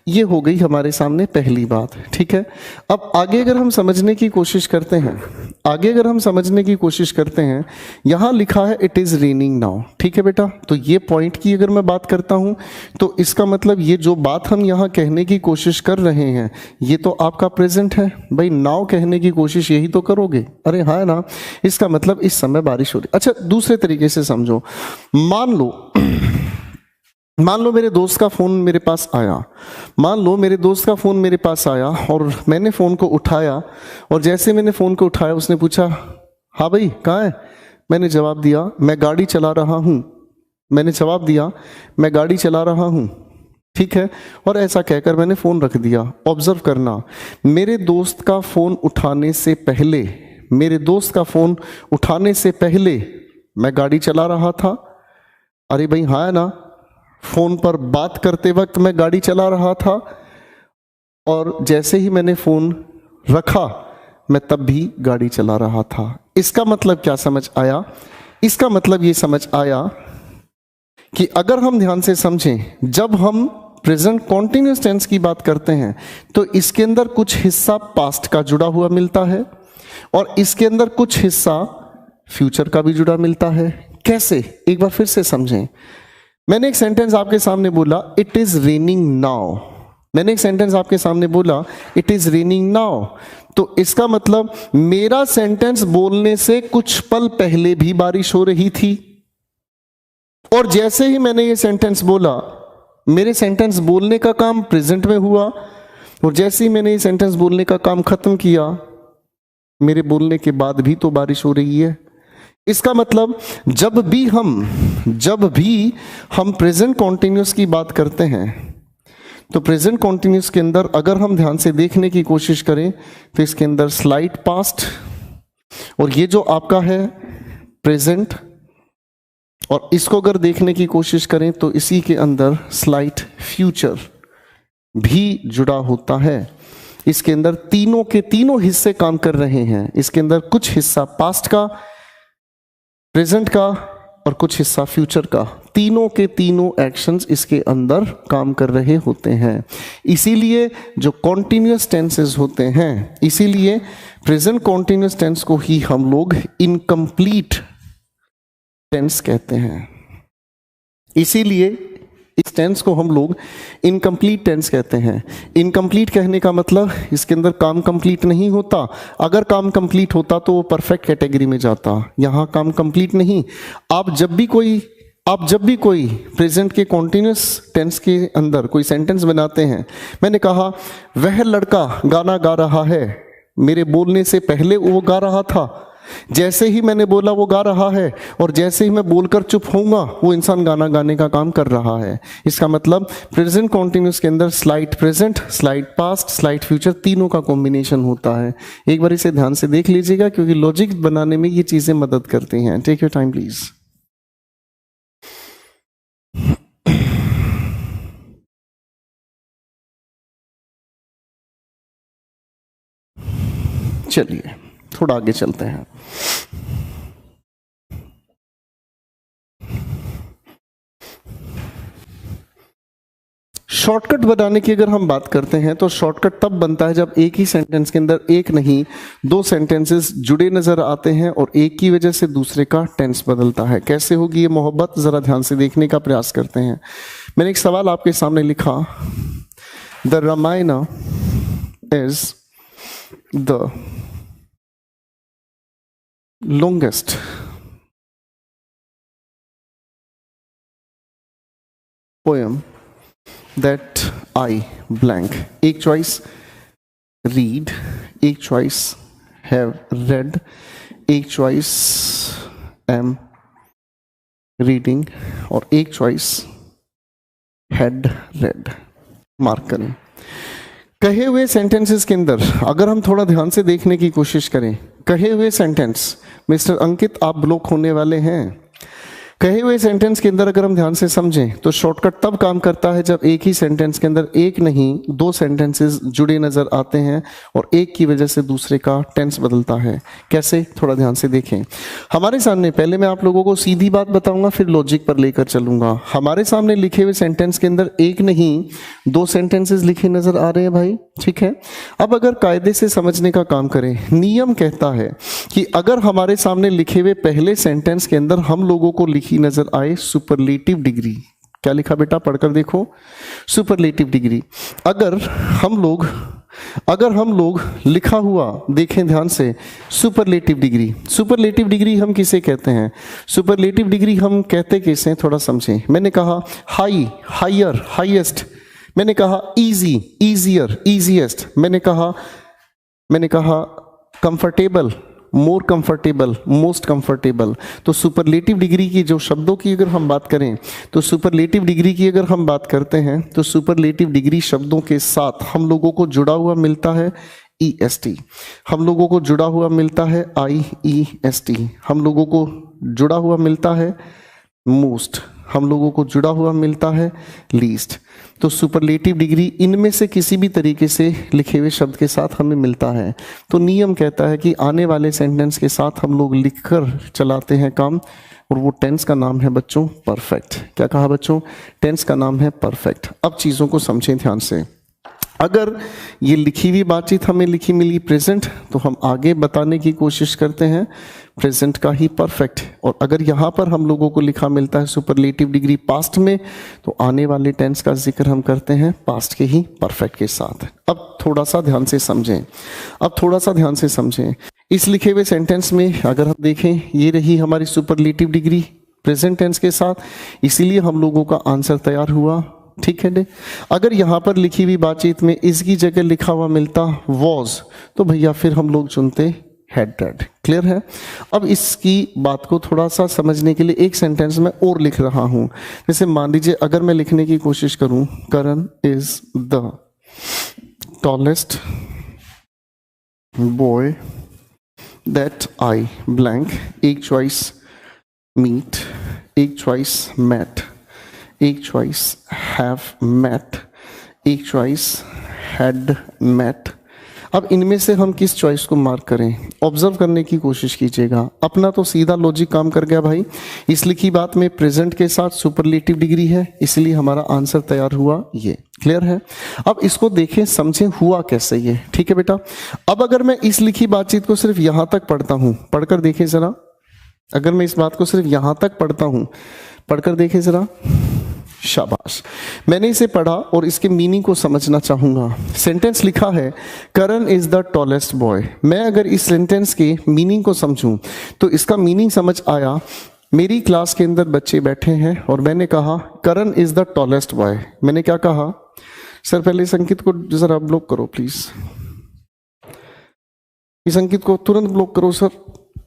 ये हो गई हमारे सामने पहली बात। ठीक है, अब आगे अगर हम समझने की कोशिश करते हैं, आगे अगर हम समझने की कोशिश करते हैं, यहां लिखा है इट इज रेनिंग नाउ। ठीक है बेटा, तो ये पॉइंट की अगर मैं बात करता हूं तो इसका मतलब ये जो बात हम यहां कहने की कोशिश कर रहे हैं ये तो आपका प्रेजेंट है। भाई नाउ कहने की कोशिश यही तो करोगे। अरे हाँ ना, इसका मतलब इस समय बारिश हो रही। अच्छा दूसरे तरीके से समझो, मान लो मेरे दोस्त का फोन मेरे पास आया, मान लो मेरे दोस्त का फोन मेरे पास आया और मैंने फोन को उठाया, और जैसे मैंने फोन को उठाया उसने पूछा हाँ भाई कहाँ है। मैंने जवाब दिया मैं गाड़ी चला रहा हूँ। मैंने जवाब दिया मैं गाड़ी चला रहा हूँ, ठीक है, और ऐसा कहकर मैंने फोन रख दिया। ऑब्जर्व करना, मेरे दोस्त का फोन उठाने से पहले, मेरे दोस्त का फोन उठाने से पहले मैं गाड़ी चला रहा था। अरे भाई हाँ है ना, फोन पर बात करते वक्त मैं गाड़ी चला रहा था, और जैसे ही मैंने फोन रखा मैं तब भी गाड़ी चला रहा था। इसका मतलब क्या समझ आया? इसका मतलब ये समझ आया कि अगर हम ध्यान से समझें, जब हम प्रेजेंट कॉन्टिन्यूअस टेंस की बात करते हैं तो इसके अंदर कुछ हिस्सा पास्ट का जुड़ा हुआ मिलता है और इसके अंदर कुछ हिस्सा फ्यूचर का भी जुड़ा मिलता है। कैसे? एक बार फिर से समझें। मैंने एक सेंटेंस आपके सामने बोला इट इज रेनिंग नाउ। मैंने एक सेंटेंस आपके सामने बोला इट इज रेनिंग नाउ, तो इसका मतलब मेरा सेंटेंस बोलने से कुछ पल पहले भी बारिश हो रही थी, और जैसे ही मैंने ये सेंटेंस बोला मेरे सेंटेंस बोलने का काम प्रेजेंट में हुआ, और जैसे ही मैंने ये सेंटेंस बोलने का काम खत्म किया मेरे बोलने के बाद भी तो बारिश हो रही है। इसका मतलब जब भी हम प्रेजेंट कॉन्टिन्यूअस की बात करते हैं तो प्रेजेंट कॉन्टिन्यूअस के अंदर अगर हम ध्यान से देखने की कोशिश करें तो इसके अंदर स्लाइट पास्ट, और ये जो आपका है प्रेजेंट, और इसको अगर देखने की कोशिश करें तो इसी के अंदर स्लाइट फ्यूचर भी जुड़ा होता है। इसके अंदर तीनों के तीनों हिस्से काम कर रहे हैं। इसके अंदर कुछ हिस्सा पास्ट का, प्रेजेंट का और कुछ हिस्सा फ्यूचर का, तीनों के तीनों एक्शंस इसके अंदर काम कर रहे होते हैं। इसीलिए जो कॉन्टिन्यूअस टेंसेस होते हैं, इसीलिए प्रेजेंट कॉन्टिन्यूअस टेंस को ही हम लोग इनकम्प्लीट टेंस कहते हैं। इसीलिए इस टेंस को हम लोग इनकम्प्लीट टेंस कहते हैं। इनकम्प्लीट कहने का मतलब इसके अंदर काम कंप्लीट नहीं होता। अगर काम कंप्लीट होता तो वो परफेक्ट कैटेगरी में जाता, यहाँ काम कंप्लीट नहीं। आप जब भी कोई प्रेजेंट के कॉन्टिन्यूअस टेंस के अंदर कोई सेंटेंस बनाते हैं, मैंने कहा वह लड़का गाना गा रहा है, मेरे बोलने से पहले वो गा रहा था, जैसे ही मैंने बोला वो गा रहा है, और जैसे ही मैं बोलकर चुप होऊंगा वो इंसान गाना गाने का काम कर रहा है। इसका मतलब प्रेजेंट कॉन्टिन्यूअस के अंदर slight present, slight past, slight future तीनों का कॉम्बिनेशन होता है। एक बार इसे ध्यान से देख लीजिएगा क्योंकि लॉजिक बनाने में ये चीजें मदद करती हैं। Take your time please. चलिए थोड़ा आगे चलते हैं। शॉर्टकट बनाने की अगर हम बात करते हैं तो शॉर्टकट तब बनता है जब एक ही सेंटेंस के अंदर एक नहीं दो सेंटेंसेस जुड़े नजर आते हैं और एक की वजह से दूसरे का टेंस बदलता है। कैसे होगी ये मोहब्बत, जरा ध्यान से देखने का प्रयास करते हैं। मैंने एक सवाल आपके सामने लिखा, the Ramayana is the longest poem that I blank। एक चॉइस read, एक चॉइस have read, एक चॉइस am reading और एक चॉइस had read। मार्क करें। कहे हुए सेंटेंसेस के अंदर अगर हम थोड़ा ध्यान से देखने की कोशिश करें, कहे हुए सेंटेंस, मिस्टर अंकित आप ब्लॉक होने वाले हैं। कहे हुए सेंटेंस के अंदर अगर हम ध्यान से समझें तो शॉर्टकट तब काम करता है जब एक ही सेंटेंस के अंदर एक नहीं दो सेंटेंसेस जुड़े नजर आते हैं और एक की वजह से दूसरे का टेंस बदलता है। कैसे, थोड़ा ध्यान से देखें। हमारे सामने, पहले मैं आप लोगों को सीधी बात बताऊंगा फिर लॉजिक पर लेकर चलूंगा। हमारे सामने लिखे हुए सेंटेंस के अंदर एक नहीं दो सेंटेंसेस लिखे नजर आ रहे हैं भाई, ठीक है। अब अगर कायदे से समझने का काम करें, नियम कहता है कि अगर हमारे सामने लिखे हुए पहले सेंटेंस के अंदर हम लोगों को लिखी नजर आए सुपरलेटिव डिग्री, क्या लिखा बेटा पढ़कर देखो, सुपरलेटिव डिग्री। अगर हम लोग अगर हम लोग लिखा हुआ देखें ध्यान से, सुपरलेटिव डिग्री, सुपरलेटिव डिग्री हम किसे कहते हैं? सुपरलेटिव डिग्री हम कहते किसे हैं, थोड़ा समझें। मैंने कहा हाई, हायर, हाईएस्ट, मैंने कहा इजी, इजियर, इजीएस्ट, मैंने कहा comfortable, more comfortable, most comfortable. तो सुपरलेटिव डिग्री की जो शब्दों की अगर हम बात करें, तो सुपरलेटिव डिग्री की अगर हम बात करते हैं तो सुपरलेटिव डिग्री शब्दों के साथ हम लोगों को जुड़ा हुआ मिलता है EST, हम लोगों को जुड़ा हुआ मिलता है IEST, हम लोगों को जुड़ा हुआ मिलता है मोस्ट, हम लोगों को जुड़ा हुआ मिलता है लीस्ट। तो सुपरलेटिव डिग्री इनमें से किसी भी तरीके से लिखे हुए शब्द के साथ हमें मिलता है। तो नियम कहता है कि आने वाले सेंटेंस के साथ हम लोग लिखकर चलाते हैं काम, और वो टेंस का नाम है बच्चों परफेक्ट। क्या कहा बच्चों? टेंस का नाम है परफेक्ट। अब चीज़ों को समझें ध्यान से। अगर ये लिखी हुई बातचीत हमें लिखी मिली प्रेजेंट, तो हम आगे बताने की कोशिश करते हैं प्रेजेंट का ही परफेक्ट। और अगर यहाँ पर हम लोगों को लिखा मिलता है सुपरलेटिव डिग्री पास्ट में, तो आने वाले टेंस का जिक्र हम करते हैं पास्ट के ही परफेक्ट के साथ। अब थोड़ा सा ध्यान से समझें, अब थोड़ा सा ध्यान से समझें। इस लिखे हुए सेंटेंस में अगर हम देखें, ये रही हमारी सुपरलेटिव डिग्री प्रेजेंट टेंस के साथ, इसीलिए हम लोगों का आंसर तैयार हुआ। ठीक है। अगर यहाँ पर लिखी हुई बातचीत में इसकी जगह लिखा हुआ मिलता वॉज, तो भैया फिर हम लोग चुनते हैड रेड। क्लियर है? अब इसकी बात को थोड़ा सा समझने के लिए एक सेंटेंस में और लिख रहा हूं। जैसे मान लीजिए अगर मैं लिखने की कोशिश करूं, Karan is the tallest boy that I blank, एक चॉइस मीट, एक चॉइस मैट, एक चॉइस हैव मैट, एक चॉइस हैड मैट। अब इनमें से हम किस चॉइस को मार्क करें? ऑब्जर्व करने की कोशिश कीजिएगा। अपना तो सीधा लॉजिक काम कर गया भाई। इस लिखी बात में प्रेजेंट के साथ सुपरलेटिव डिग्री है, इसलिए हमारा आंसर तैयार हुआ ये। क्लियर है? अब इसको देखें समझें हुआ कैसे ये। ठीक है बेटा। अब अगर मैं इस लिखी बातचीत को सिर्फ यहां तक पढ़ता हूं, पढ़कर देखें जरा। अगर मैं इस बात को सिर्फ यहां तक पढ़ता हूं, पढ़कर देखें जरा। शाबाश, मैंने इसे पढ़ा और इसके मीनिंग को समझना चाहूंगा। सेंटेंस लिखा है करण इज द टॉलेस्ट बॉय। मैं अगर इस सेंटेंस के मीनिंग को समझूं तो इसका मीनिंग समझ आया, मेरी क्लास के अंदर बच्चे बैठे हैं और मैंने कहा करण इज द टॉलेस्ट बॉय। मैंने क्या कहा? सर पहले संकित को जरा ब्लॉक करो प्लीज, इस अंकित को तुरंत ब्लॉक करो सर।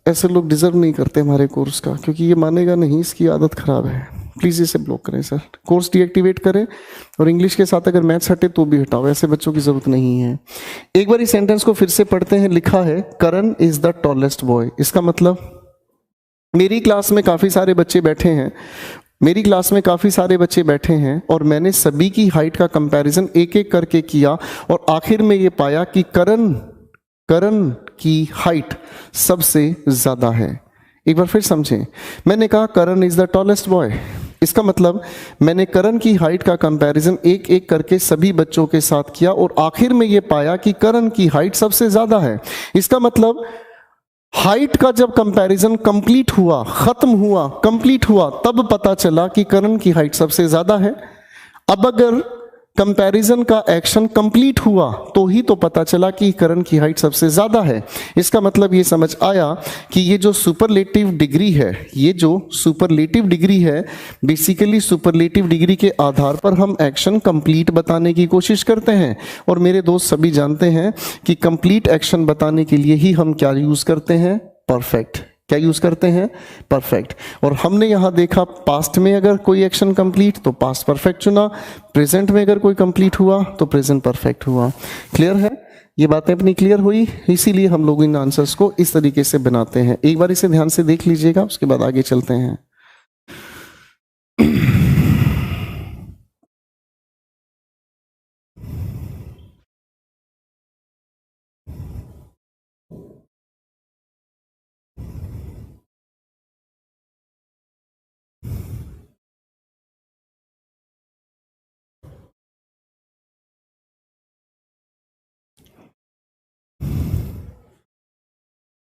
ऐसे लोग डिजर्व नहीं करते हमारे कोर्स का, क्योंकि ये मानेगा नहीं, इसकी आदत खराब है। प्लीज इसे ब्लॉक करें सर, कोर्स डीएक्टिवेट करें, और इंग्लिश के साथ अगर मैथ्स हटे तो भी हटाओ, ऐसे बच्चों की जरूरत नहीं है। एक बार इस सेंटेंस को फिर से पढ़ते हैं। लिखा है करण इज द टॉलेस्ट बॉय। इसका मतलब मेरी क्लास में काफी सारे बच्चे बैठे हैं, मेरी क्लास में काफी सारे बच्चे बैठे हैं और मैंने सभी की हाइट का कंपैरिजन एक एक करके किया और आखिर में ये पाया कि करण की हाइट सबसे ज्यादा है। एक बार फिर समझें, मैंने कहा करण इज द टॉलेस्ट बॉय। इसका मतलब मैंने करण की हाइट का कंपैरिजन एक एक करके सभी बच्चों के साथ किया और आखिर में यह पाया कि करण की हाइट सबसे ज्यादा है। इसका मतलब हाइट का जब कंपैरिजन कंप्लीट हुआ, खत्म हुआ, कंप्लीट हुआ, तब पता चला कि करण की हाइट सबसे ज्यादा है। अब अगर कंपैरिजन का एक्शन कंप्लीट हुआ तो ही तो पता चला कि करण की हाइट सबसे ज्यादा है। इसका मतलब ये समझ आया कि ये जो सुपरलेटिव डिग्री है, ये जो सुपरलेटिव डिग्री है, बेसिकली सुपरलेटिव डिग्री के आधार पर हम एक्शन कंप्लीट बताने की कोशिश करते हैं। और मेरे दोस्त सभी जानते हैं कि कंप्लीट एक्शन बताने के लिए ही हम क्या यूज करते हैं? परफेक्ट। क्या यूज करते हैं? परफेक्ट। और हमने यहां देखा पास्ट में अगर कोई एक्शन कंप्लीट तो पास्ट परफेक्ट चुना, प्रेजेंट में अगर कोई कंप्लीट हुआ तो प्रेजेंट परफेक्ट हुआ। क्लियर है? ये बातें अपनी क्लियर हुई, इसीलिए हम लोग इन आंसर्स को इस तरीके से बनाते हैं। एक बार इसे ध्यान से देख लीजिएगा, उसके बाद आगे चलते हैं।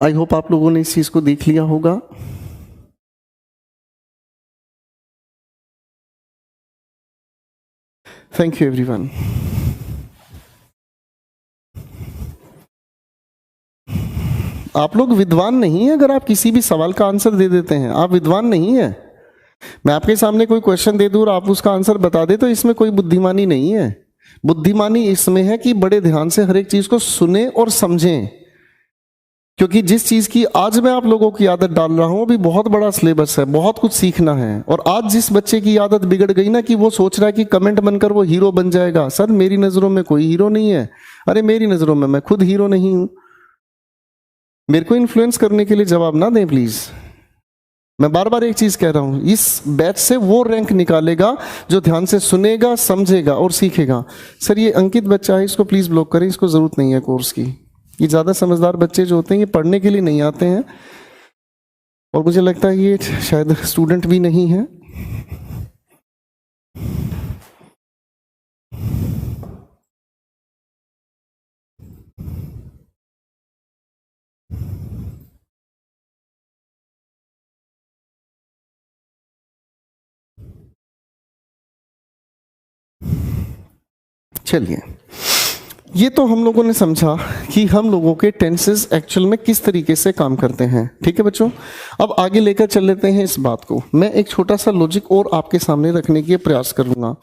आई होप आप लोगों ने इस चीज को देख लिया होगा। Thank you everyone. आप लोग विद्वान नहीं है अगर आप किसी भी सवाल का आंसर दे देते हैं, आप विद्वान नहीं है। मैं आपके सामने कोई क्वेश्चन दे दूं और आप उसका आंसर बता दे तो इसमें कोई बुद्धिमानी नहीं है। बुद्धिमानी इसमें है कि बड़े ध्यान से हर एक चीज को सुने और समझें, क्योंकि जिस चीज की आज मैं आप लोगों की आदत डाल रहा हूं अभी बहुत बड़ा सिलेबस है, बहुत कुछ सीखना है। और आज जिस बच्चे की आदत बिगड़ गई ना कि वो सोच रहा है कि कमेंट बनकर वो हीरो बन जाएगा, सर मेरी नजरों में कोई हीरो नहीं है। अरे मेरी नजरों में मैं खुद हीरो नहीं हूं। मेरे को इन्फ्लुएंस करने के लिए जवाब ना दें प्लीज। मैं बार बार एक चीज कह रहा हूं, इस बैच से वो रैंक निकालेगा जो ध्यान से सुनेगा, समझेगा और सीखेगा। सर ये अंकित बच्चा है, इसको प्लीज ब्लॉक करें, इसको जरूरत नहीं है कोर्स की। ये ज्यादा समझदार बच्चे जो होते हैं ये पढ़ने के लिए नहीं आते हैं, और मुझे लगता है ये शायद स्टूडेंट भी नहीं है। चलिए, ये तो हम लोगों ने समझा कि हम लोगों के टेंसेस एक्चुअल में किस तरीके से काम करते हैं। ठीक है बच्चों, अब आगे लेकर चल लेते हैं इस बात को। मैं एक छोटा सा लॉजिक और आपके सामने रखने की प्रयास करूंगा,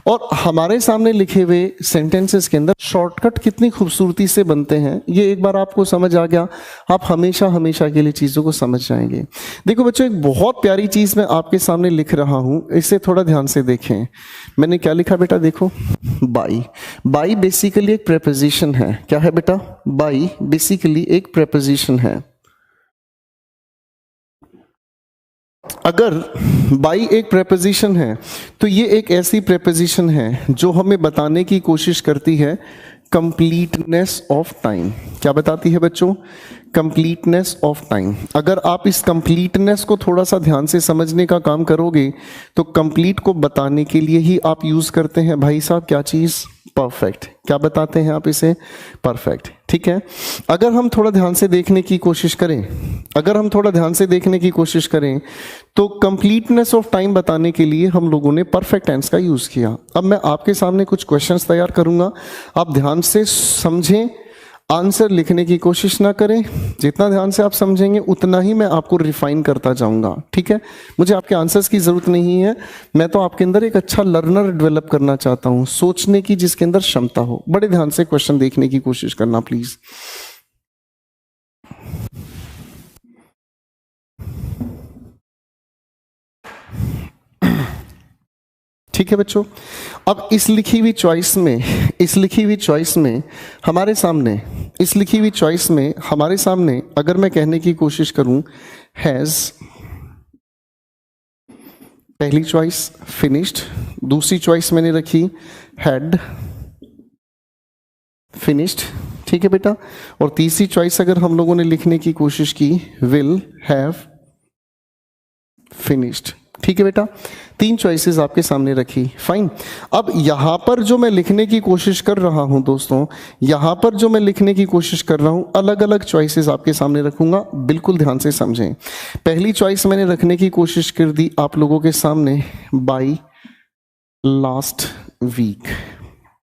और हमारे सामने लिखे हुए सेंटेंसेस के अंदर शॉर्टकट कितनी खूबसूरती से बनते हैं ये एक बार आपको समझ आ गया, आप हमेशा हमेशा के लिए चीज़ों को समझ जाएंगे। देखो बच्चों, एक बहुत प्यारी चीज़ मैं आपके सामने लिख रहा हूँ, इसे थोड़ा ध्यान से देखें। मैंने क्या लिखा बेटा, देखो, बाई। बाई बेसिकली एक प्रेपोजिशन है। क्या है बेटा? बाई बेसिकली एक प्रेपोजिशन है। अगर बाई एक प्रेपोजिशन है तो ये एक ऐसी प्रेपोजिशन है जो हमें बताने की कोशिश करती है कंप्लीटनेस ऑफ टाइम। क्या बताती है बच्चों? Completeness of time. अगर आप इस कंप्लीटनेस को थोड़ा सा ध्यान से समझने का काम करोगे तो कंप्लीट को बताने के लिए ही आप यूज करते हैं भाई साहब क्या चीज? परफेक्ट। क्या बताते हैं आप इसे? परफेक्ट। ठीक है, अगर हम थोड़ा ध्यान से देखने की कोशिश करें, तो कंप्लीटनेस ऑफ टाइम बताने के लिए हम लोगों ने परफेक्ट टेंस का यूज किया। अब मैं आपके सामने कुछ क्वेश्चंस तैयार करूंगा, आप ध्यान से समझें, आंसर लिखने की कोशिश ना करें। जितना ध्यान से आप समझेंगे उतना ही मैं आपको रिफाइन करता जाऊंगा। ठीक है, मुझे आपके आंसर्स की जरूरत नहीं है, मैं तो आपके अंदर एक अच्छा लर्नर डेवलप करना चाहता हूं, सोचने की जिसके अंदर क्षमता हो। बड़े ध्यान से क्वेश्चन देखने की कोशिश करना प्लीज। ठीक है बच्चों, अब इस लिखी हुई चॉइस में हमारे सामने अगर मैं कहने की कोशिश करूं हैज, पहली चॉइस फिनिश्ड, दूसरी चॉइस मैंने रखी हैड फिनिश्ड। ठीक है बेटा, और तीसरी चॉइस अगर हम लोगों ने लिखने की कोशिश की विल हैव फिनिश्ड। ठीक है बेटा, 3 चॉइसेस आपके सामने रखी। फाइन। अब यहां पर जो मैं लिखने की कोशिश कर रहा हूं दोस्तों, अलग अलग चॉइसेस आपके सामने रखूंगा, बिल्कुल ध्यान से समझें। पहली चॉइस मैंने रखने की कोशिश कर दी आप लोगों के सामने बाय लास्ट वीक।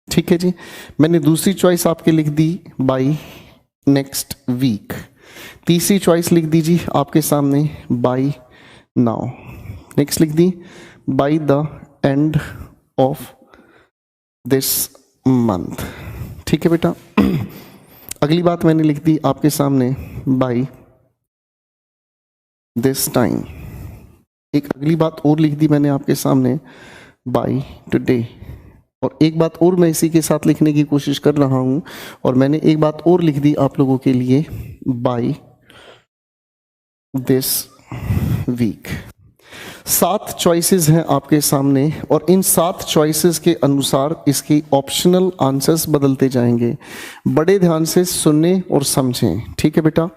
ठीक है जी, मैंने दूसरी चॉइस आपके लिख दी बाय नेक्स्ट वीक। तीसरी चॉइस लिख दीजिए आपके सामने बाय नाउ। नेक्स्ट लिख दी by the end of this month. ठीक है बेटा, अगली बात मैंने लिख दी आपके सामने बाय दिस टाइम। एक अगली बात और लिख दी मैंने आपके सामने बाय टुडे। और एक बात और मैं इसी के साथ लिखने की कोशिश कर रहा हूं, और मैंने एक बात और लिख दी आप लोगों के लिए बाय दिस वीक। 7 चॉइसेस हैं आपके सामने, और इन 7 चॉइसेस के अनुसार इसके ऑप्शनल आंसर्स बदलते जाएंगे। बड़े ध्यान से सुनने और समझें। ठीक है बेटा,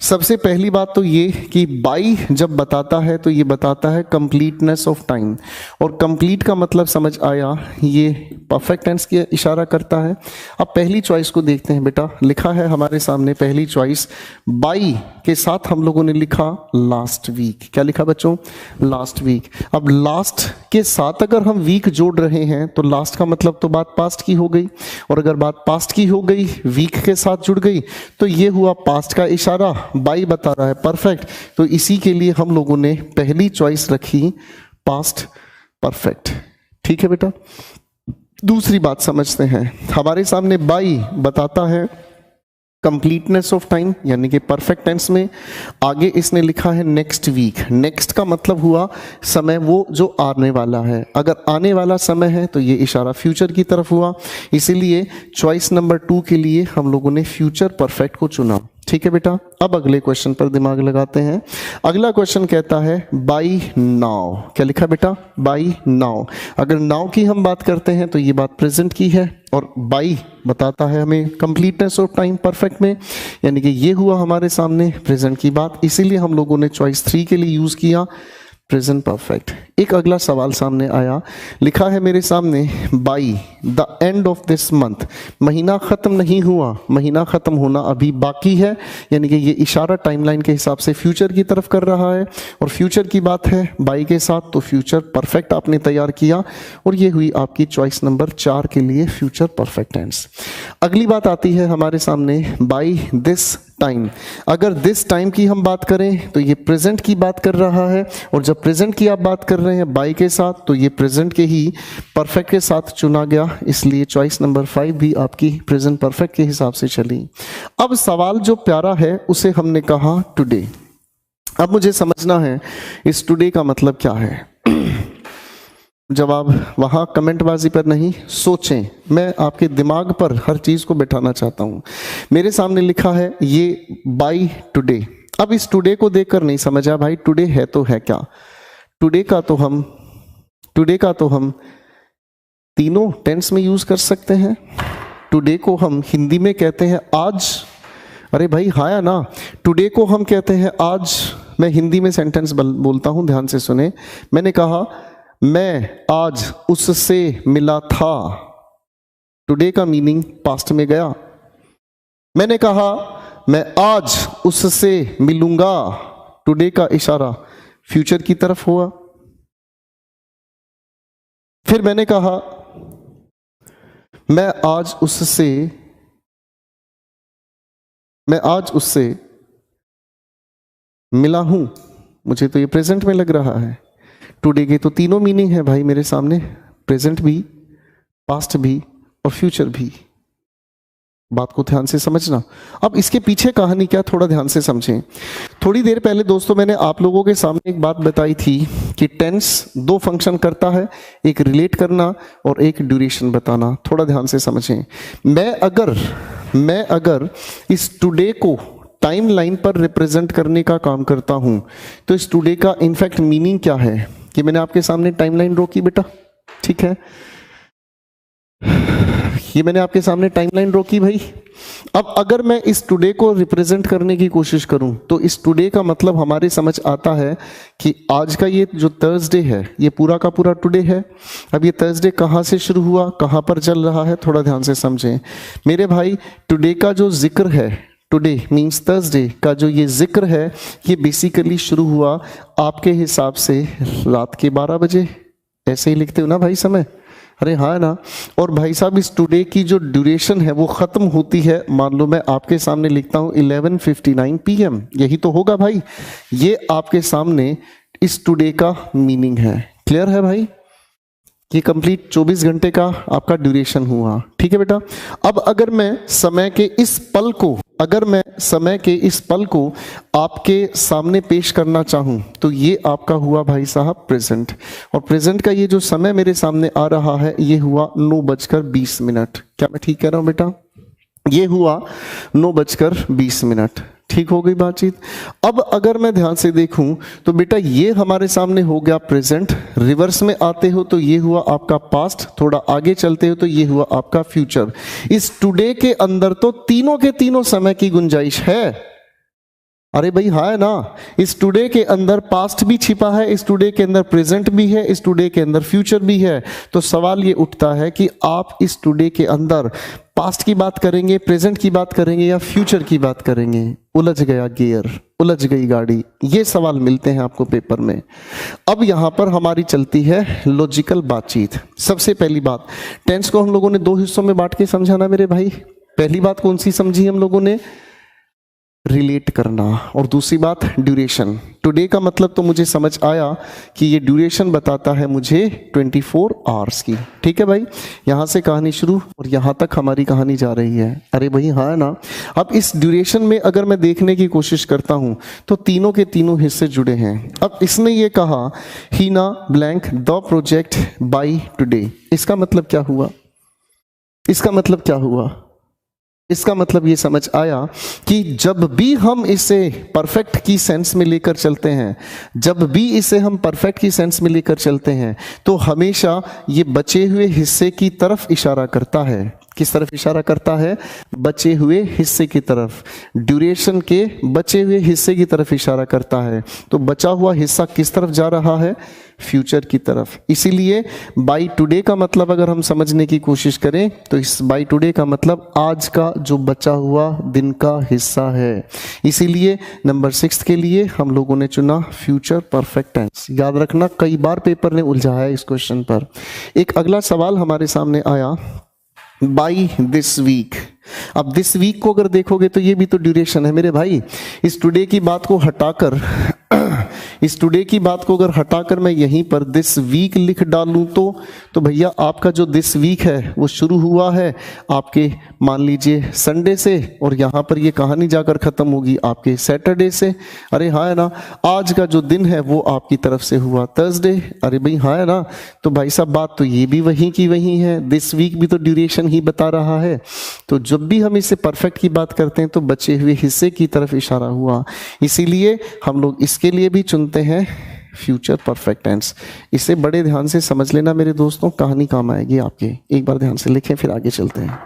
सबसे पहली बात तो ये कि बाई जब बताता है तो ये बताता है कंप्लीटनेस ऑफ टाइम, और कंप्लीट का मतलब समझ आया, ये परफेक्ट टेंस की इशारा करता है। अब पहली चॉइस को देखते हैं बेटा, लिखा है हमारे सामने पहली चॉइस, बाई के साथ हम लोगों ने लिखा लास्ट वीक। क्या लिखा बच्चों? Last week. अब लास्ट के साथ अगर हम वीक जोड़ रहे हैं तो लास्ट का मतलब तो बात पास्ट की हो गई, और अगर बात पास्ट की हो गई वीक के साथ जुड़ गई तो ये हुआ पास्ट का इशारा, बाई बता रहा है परफेक्ट, तो इसी के लिए हम लोगों ने पहली चॉइस रखी पास्ट परफेक्ट। ठीक है बेटा, दूसरी बात समझते हैं। हमारे सामने बाई बताता है कंप्लीटनेस ऑफ टाइम, यानी कि परफेक्ट टेंस में। आगे इसने लिखा है नेक्स्ट वीक। नेक्स्ट का मतलब हुआ समय वो जो आने वाला है, अगर आने वाला समय है तो ये इशारा फ्यूचर की तरफ हुआ, इसीलिए चॉइस नंबर 2 के लिए हम लोगों ने फ्यूचर परफेक्ट को चुना। ठीक है बेटा, अब अगले क्वेश्चन पर दिमाग लगाते हैं। अगला क्वेश्चन कहता है बाई नाउ। क्या लिखा बेटा? By now. अगर नाउ की हम बात करते हैं तो ये बात प्रेजेंट की है, और बाई बताता है हमें कंप्लीटनेस ऑफ टाइम परफेक्ट में, यानी कि ये हुआ हमारे सामने प्रेजेंट की बात, इसीलिए हम लोगों ने चॉइस 3 के लिए यूज किया प्रेजेंट परफेक्ट। एक अगला सवाल सामने आया, लिखा है मेरे सामने by the end of this month. महीना खत्म नहीं हुआ, महीना खत्म होना अभी बाकी है, यानी कि ये इशारा टाइमलाइन के हिसाब से फ्यूचर की तरफ कर रहा है, और फ्यूचर की बात है बाई के साथ, तो फ्यूचर परफेक्ट आपने तैयार किया, और ये हुई आपकी चॉइस नंबर 4 के लिए फ्यूचर परफेक्ट टेंस। अगली बात आती है हमारे सामने बाई दिस टाइम। अगर दिस टाइम की हम बात करें तो ये प्रेजेंट की बात कर रहा है, और जब प्रेजेंट की आप बात कर रहे हैं बाई के साथ तो ये प्रेजेंट के ही परफेक्ट के साथ चुना गया, इसलिए चॉइस नंबर 5 भी आपकी प्रेजेंट परफेक्ट के हिसाब से चली। अब सवाल जो प्यारा है उसे हमने कहा टुडे। अब मुझे समझना है इस टुडे का मतलब क्या है। जवाब वहाँ कमेंटबाजी पर नहीं, सोचें, मैं आपके दिमाग पर हर चीज़ को बैठाना चाहता हूँ। मेरे सामने लिखा है ये बाई टुडे। अब इस टुडे को देखकर नहीं समझा भाई टुडे है तो है क्या। टुडे का तो हम तीनों टेंस में यूज़ कर सकते हैं। टुडे को हम हिंदी में कहते हैं आज। अरे भाई हाँ या ना, टुडे को हम कहते हैं आज। मैं हिंदी में सेंटेंस बोलता हूँ, ध्यान से सुने। मैंने कहा मैं आज उससे मिला था, टुडे का मीनिंग पास्ट में गया। मैंने कहा मैं आज उससे मिलूंगा, टुडे का इशारा फ्यूचर की तरफ हुआ। फिर मैंने कहा मैं आज उससे मिला हूं, मुझे तो ये प्रेजेंट में लग रहा है। टुडे के तो तीनों मीनिंग है भाई मेरे सामने, प्रेजेंट भी, पास्ट भी और फ्यूचर भी। बात को ध्यान से समझना। अब इसके पीछे कहानी क्या, थोड़ा ध्यान से समझें। थोड़ी देर पहले दोस्तों मैंने आप लोगों के सामने एक बात बताई थी कि टेंस 2 फंक्शन करता है, एक रिलेट करना और एक ड्यूरेशन बताना। थोड़ा ध्यान से समझें। मैं अगर इस टुडे को टाइम लाइन पर रिप्रेजेंट करने का काम करता हूं तो इस टुडे का इनफैक्ट मीनिंग क्या है कि मैंने आपके सामने टाइमलाइन ड्रॉ की बेटा, ठीक है, ये मैंने आपके सामने टाइमलाइन ड्रॉ की भाई। अब अगर मैं इस टुडे को रिप्रेजेंट करने की कोशिश करूं तो इस टुडे का मतलब हमारे समझ आता है कि आज का ये जो थर्सडे है ये पूरा का पूरा टुडे है। अब ये थर्सडे कहाँ से शुरू हुआ, कहाँ पर चल रहा है, थोड़ा ध्यान से समझें मेरे भाई। टुडे का जो जिक्र है, टुडे मीन्स थर्सडे का जो ये जिक्र है, ये बेसिकली शुरू हुआ आपके हिसाब से रात के 12 बजे। ऐसे ही लिखते हो ना भाई समय, अरे हाँ ना। और भाई साहब इस टुडे की जो ड्यूरेशन है वो ख़त्म होती है, मान लो मैं आपके सामने लिखता हूँ 11:59 PM, यही तो होगा भाई। ये आपके सामने इस टुडे का मीनिंग है। क्लियर है भाई, ये कंप्लीट 24 घंटे का आपका ड्यूरेशन हुआ। ठीक है बेटा। अब अगर मैं समय के इस पल को आपके सामने पेश करना चाहूं तो ये आपका हुआ भाई साहब प्रेजेंट, और प्रेजेंट का ये जो समय मेरे सामने आ रहा है ये हुआ 9:20। क्या मैं ठीक कह रहा हूं बेटा? ये हुआ 9:20। ठीक हो गई बातचीत। अब अगर मैं ध्यान से देखूं तो बेटा ये हमारे सामने हो गया प्रेजेंट, रिवर्स में आते हो तो ये हुआ आपका पास्ट, थोड़ा आगे चलते हो तो ये हुआ आपका फ्यूचर। इस टुडे के अंदर तो तीनों के तीनों समय की गुंजाइश है। अरे भाई हाँ है ना, इस टुडे के अंदर पास्ट भी छिपा है, इस टुडे के अंदर प्रेजेंट भी है, इस टुडे के अंदर फ्यूचर भी है। तो सवाल ये उठता है कि आप इस टुडे के अंदर पास्ट की बात करेंगे, प्रेजेंट की बात करेंगे या फ्यूचर की बात करेंगे। उलझ गया गियर, उलझ गई गाड़ी, ये सवाल मिलते हैं आपको पेपर में। अब यहां पर हमारी चलती है लॉजिकल बातचीत। सबसे पहली बात, टेंस को हम लोगों ने दो हिस्सों में बांट के समझा ना मेरे भाई। पहली बात कौन सी समझी हम लोगों ने? रिलेट करना। और दूसरी बात ड्यूरेशन। टुडे का मतलब तो मुझे समझ आया कि ये ड्यूरेशन बताता है मुझे 24 आवर्स की। ठीक है भाई, यहां से कहानी शुरू और यहां तक हमारी कहानी जा रही है। अरे भाई हाँ है ना। अब इस ड्यूरेशन में अगर मैं देखने की कोशिश करता हूं तो तीनों के तीनों हिस्से जुड़े हैं। अब इसने ये कहा Heena blank the project by today, इसका मतलब क्या हुआ? इसका मतलब क्या हुआ? इसका मतलब ये समझ आया कि जब भी हम इसे परफेक्ट की सेंस में लेकर चलते हैं, जब भी इसे हम परफेक्ट की सेंस में लेकर चलते हैं, तो हमेशा ये बचे हुए हिस्से की तरफ इशारा करता है। किस तरफ इशारा करता है? बचे हुए हिस्से की तरफ। ड्यूरेशन के बचे हुए हिस्से की तरफ इशारा करता है। तो बचा हुआ हिस्सा किस तरफ जा रहा है? फ्यूचर की तरफ। इसीलिए बाय टुडे का मतलब अगर हम समझने की कोशिश करें तो इस बाय टुडे का मतलब आज का जो बचा हुआ दिन का हिस्सा है। इसीलिए नंबर 6 के लिए हम लोगों ने चुना फ्यूचर परफेक्ट टेंस। याद रखना, कई बार पेपर ने उलझाया है इस क्वेश्चन पर। एक अगला सवाल हमारे सामने आया, बाई दिस वीक। अब दिस वीक को अगर देखोगे तो ये भी तो ड्यूरेशन है मेरे भाई। इस टुडे की बात को हटाकर इस टुडे की बात को अगर हटाकर मैं यहीं पर दिस वीक लिख डालूं तो भैया आपका जो दिस वीक है वो शुरू हुआ है आपके मान लीजिए संडे से, और यहां पर ये कहानी जाकर खत्म होगी आपके सैटरडे से। अरे हाँ है ना। आज का जो दिन है वो आपकी तरफ से हुआ थर्सडे। अरे भाई हाँ है ना। तो भाई साहब बात तो ये भी वहीं की वहीं है, दिस वीक भी तो ड्यूरेशन ही बता रहा है। तो जब भी हम इसे परफेक्ट की बात करते हैं तो बचे हुए हिस्से की तरफ इशारा हुआ। इसीलिए हम लोग इसके लिए भी चुनते हैं फ्यूचर परफेक्ट टेंस। इसे बड़े ध्यान से समझ लेना मेरे दोस्तों, कहानी काम आएगी आपके। एक बार ध्यान से लिखें फिर आगे चलते हैं।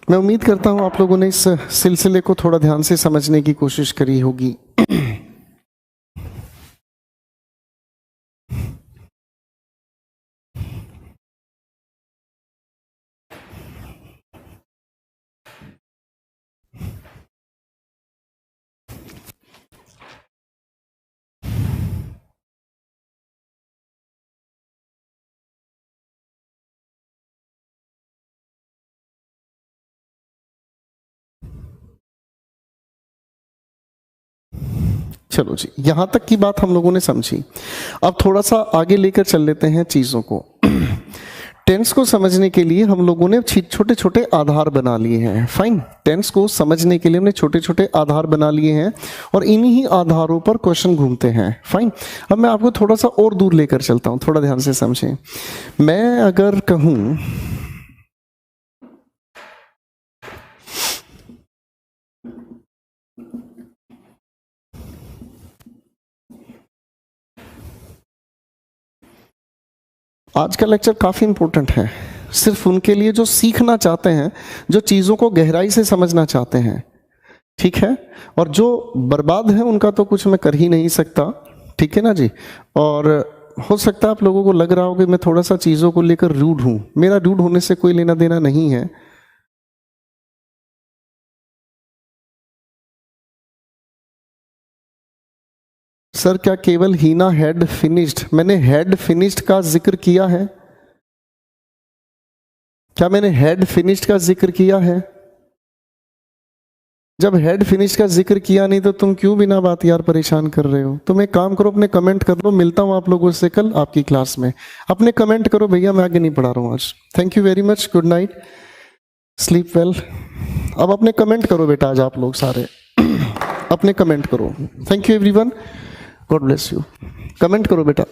मैं उम्मीद करता हूं आप लोगों ने इस सिलसिले को थोड़ा ध्यान से समझने की कोशिश करी होगी। चलो जी, यहां तक की बात हम लोगों ने समझी। अब थोड़ा सा आगे लेकर चल लेते हैं चीजों को। टेंस को समझने के लिए हम लोगों ने छोटे छोटे आधार बना लिए हैं। फाइन, टेंस को समझने के लिए हमने छोटे छोटे आधार बना लिए हैं और इन्हीं आधारों पर क्वेश्चन घूमते हैं। फाइन, अब मैं आपको थोड़ा सा और दूर लेकर चलता हूं, थोड़ा ध्यान से समझें। मैं अगर कहूं आज का लेक्चर काफ़ी इंपॉर्टेंट है, सिर्फ उनके लिए जो सीखना चाहते हैं, जो चीज़ों को गहराई से समझना चाहते हैं, ठीक है। और जो बर्बाद है उनका तो कुछ मैं कर ही नहीं सकता, ठीक है ना जी। और हो सकता है आप लोगों को लग रहा हो कि मैं थोड़ा सा चीज़ों को लेकर रूड हूँ, मेरा रूड होने से कोई लेना देना नहीं है। सर क्या केवल हीना हेड फिनिश्ड, मैंने हेड फिनिश्ड का जिक्र किया है? क्या मैंने हेड फिनिश्ड का जिक्र किया है? जब हेड फिनिश का जिक्र किया नहीं तो तुम क्यों बिना बात यार परेशान कर रहे हो? तुम एक काम करो, अपने कमेंट कर लो, मिलता हूं आप लोगों से कल आपकी क्लास में। अपने कमेंट करो भैया, मैं आगे नहीं पढ़ा रहा हूं आज। Thank you very much, good night, sleep well. अब अपने कमेंट करो बेटा, आज आप लोग सारे अपने कमेंट करो। Thank you everyone, God bless you. Comment करो बेटा।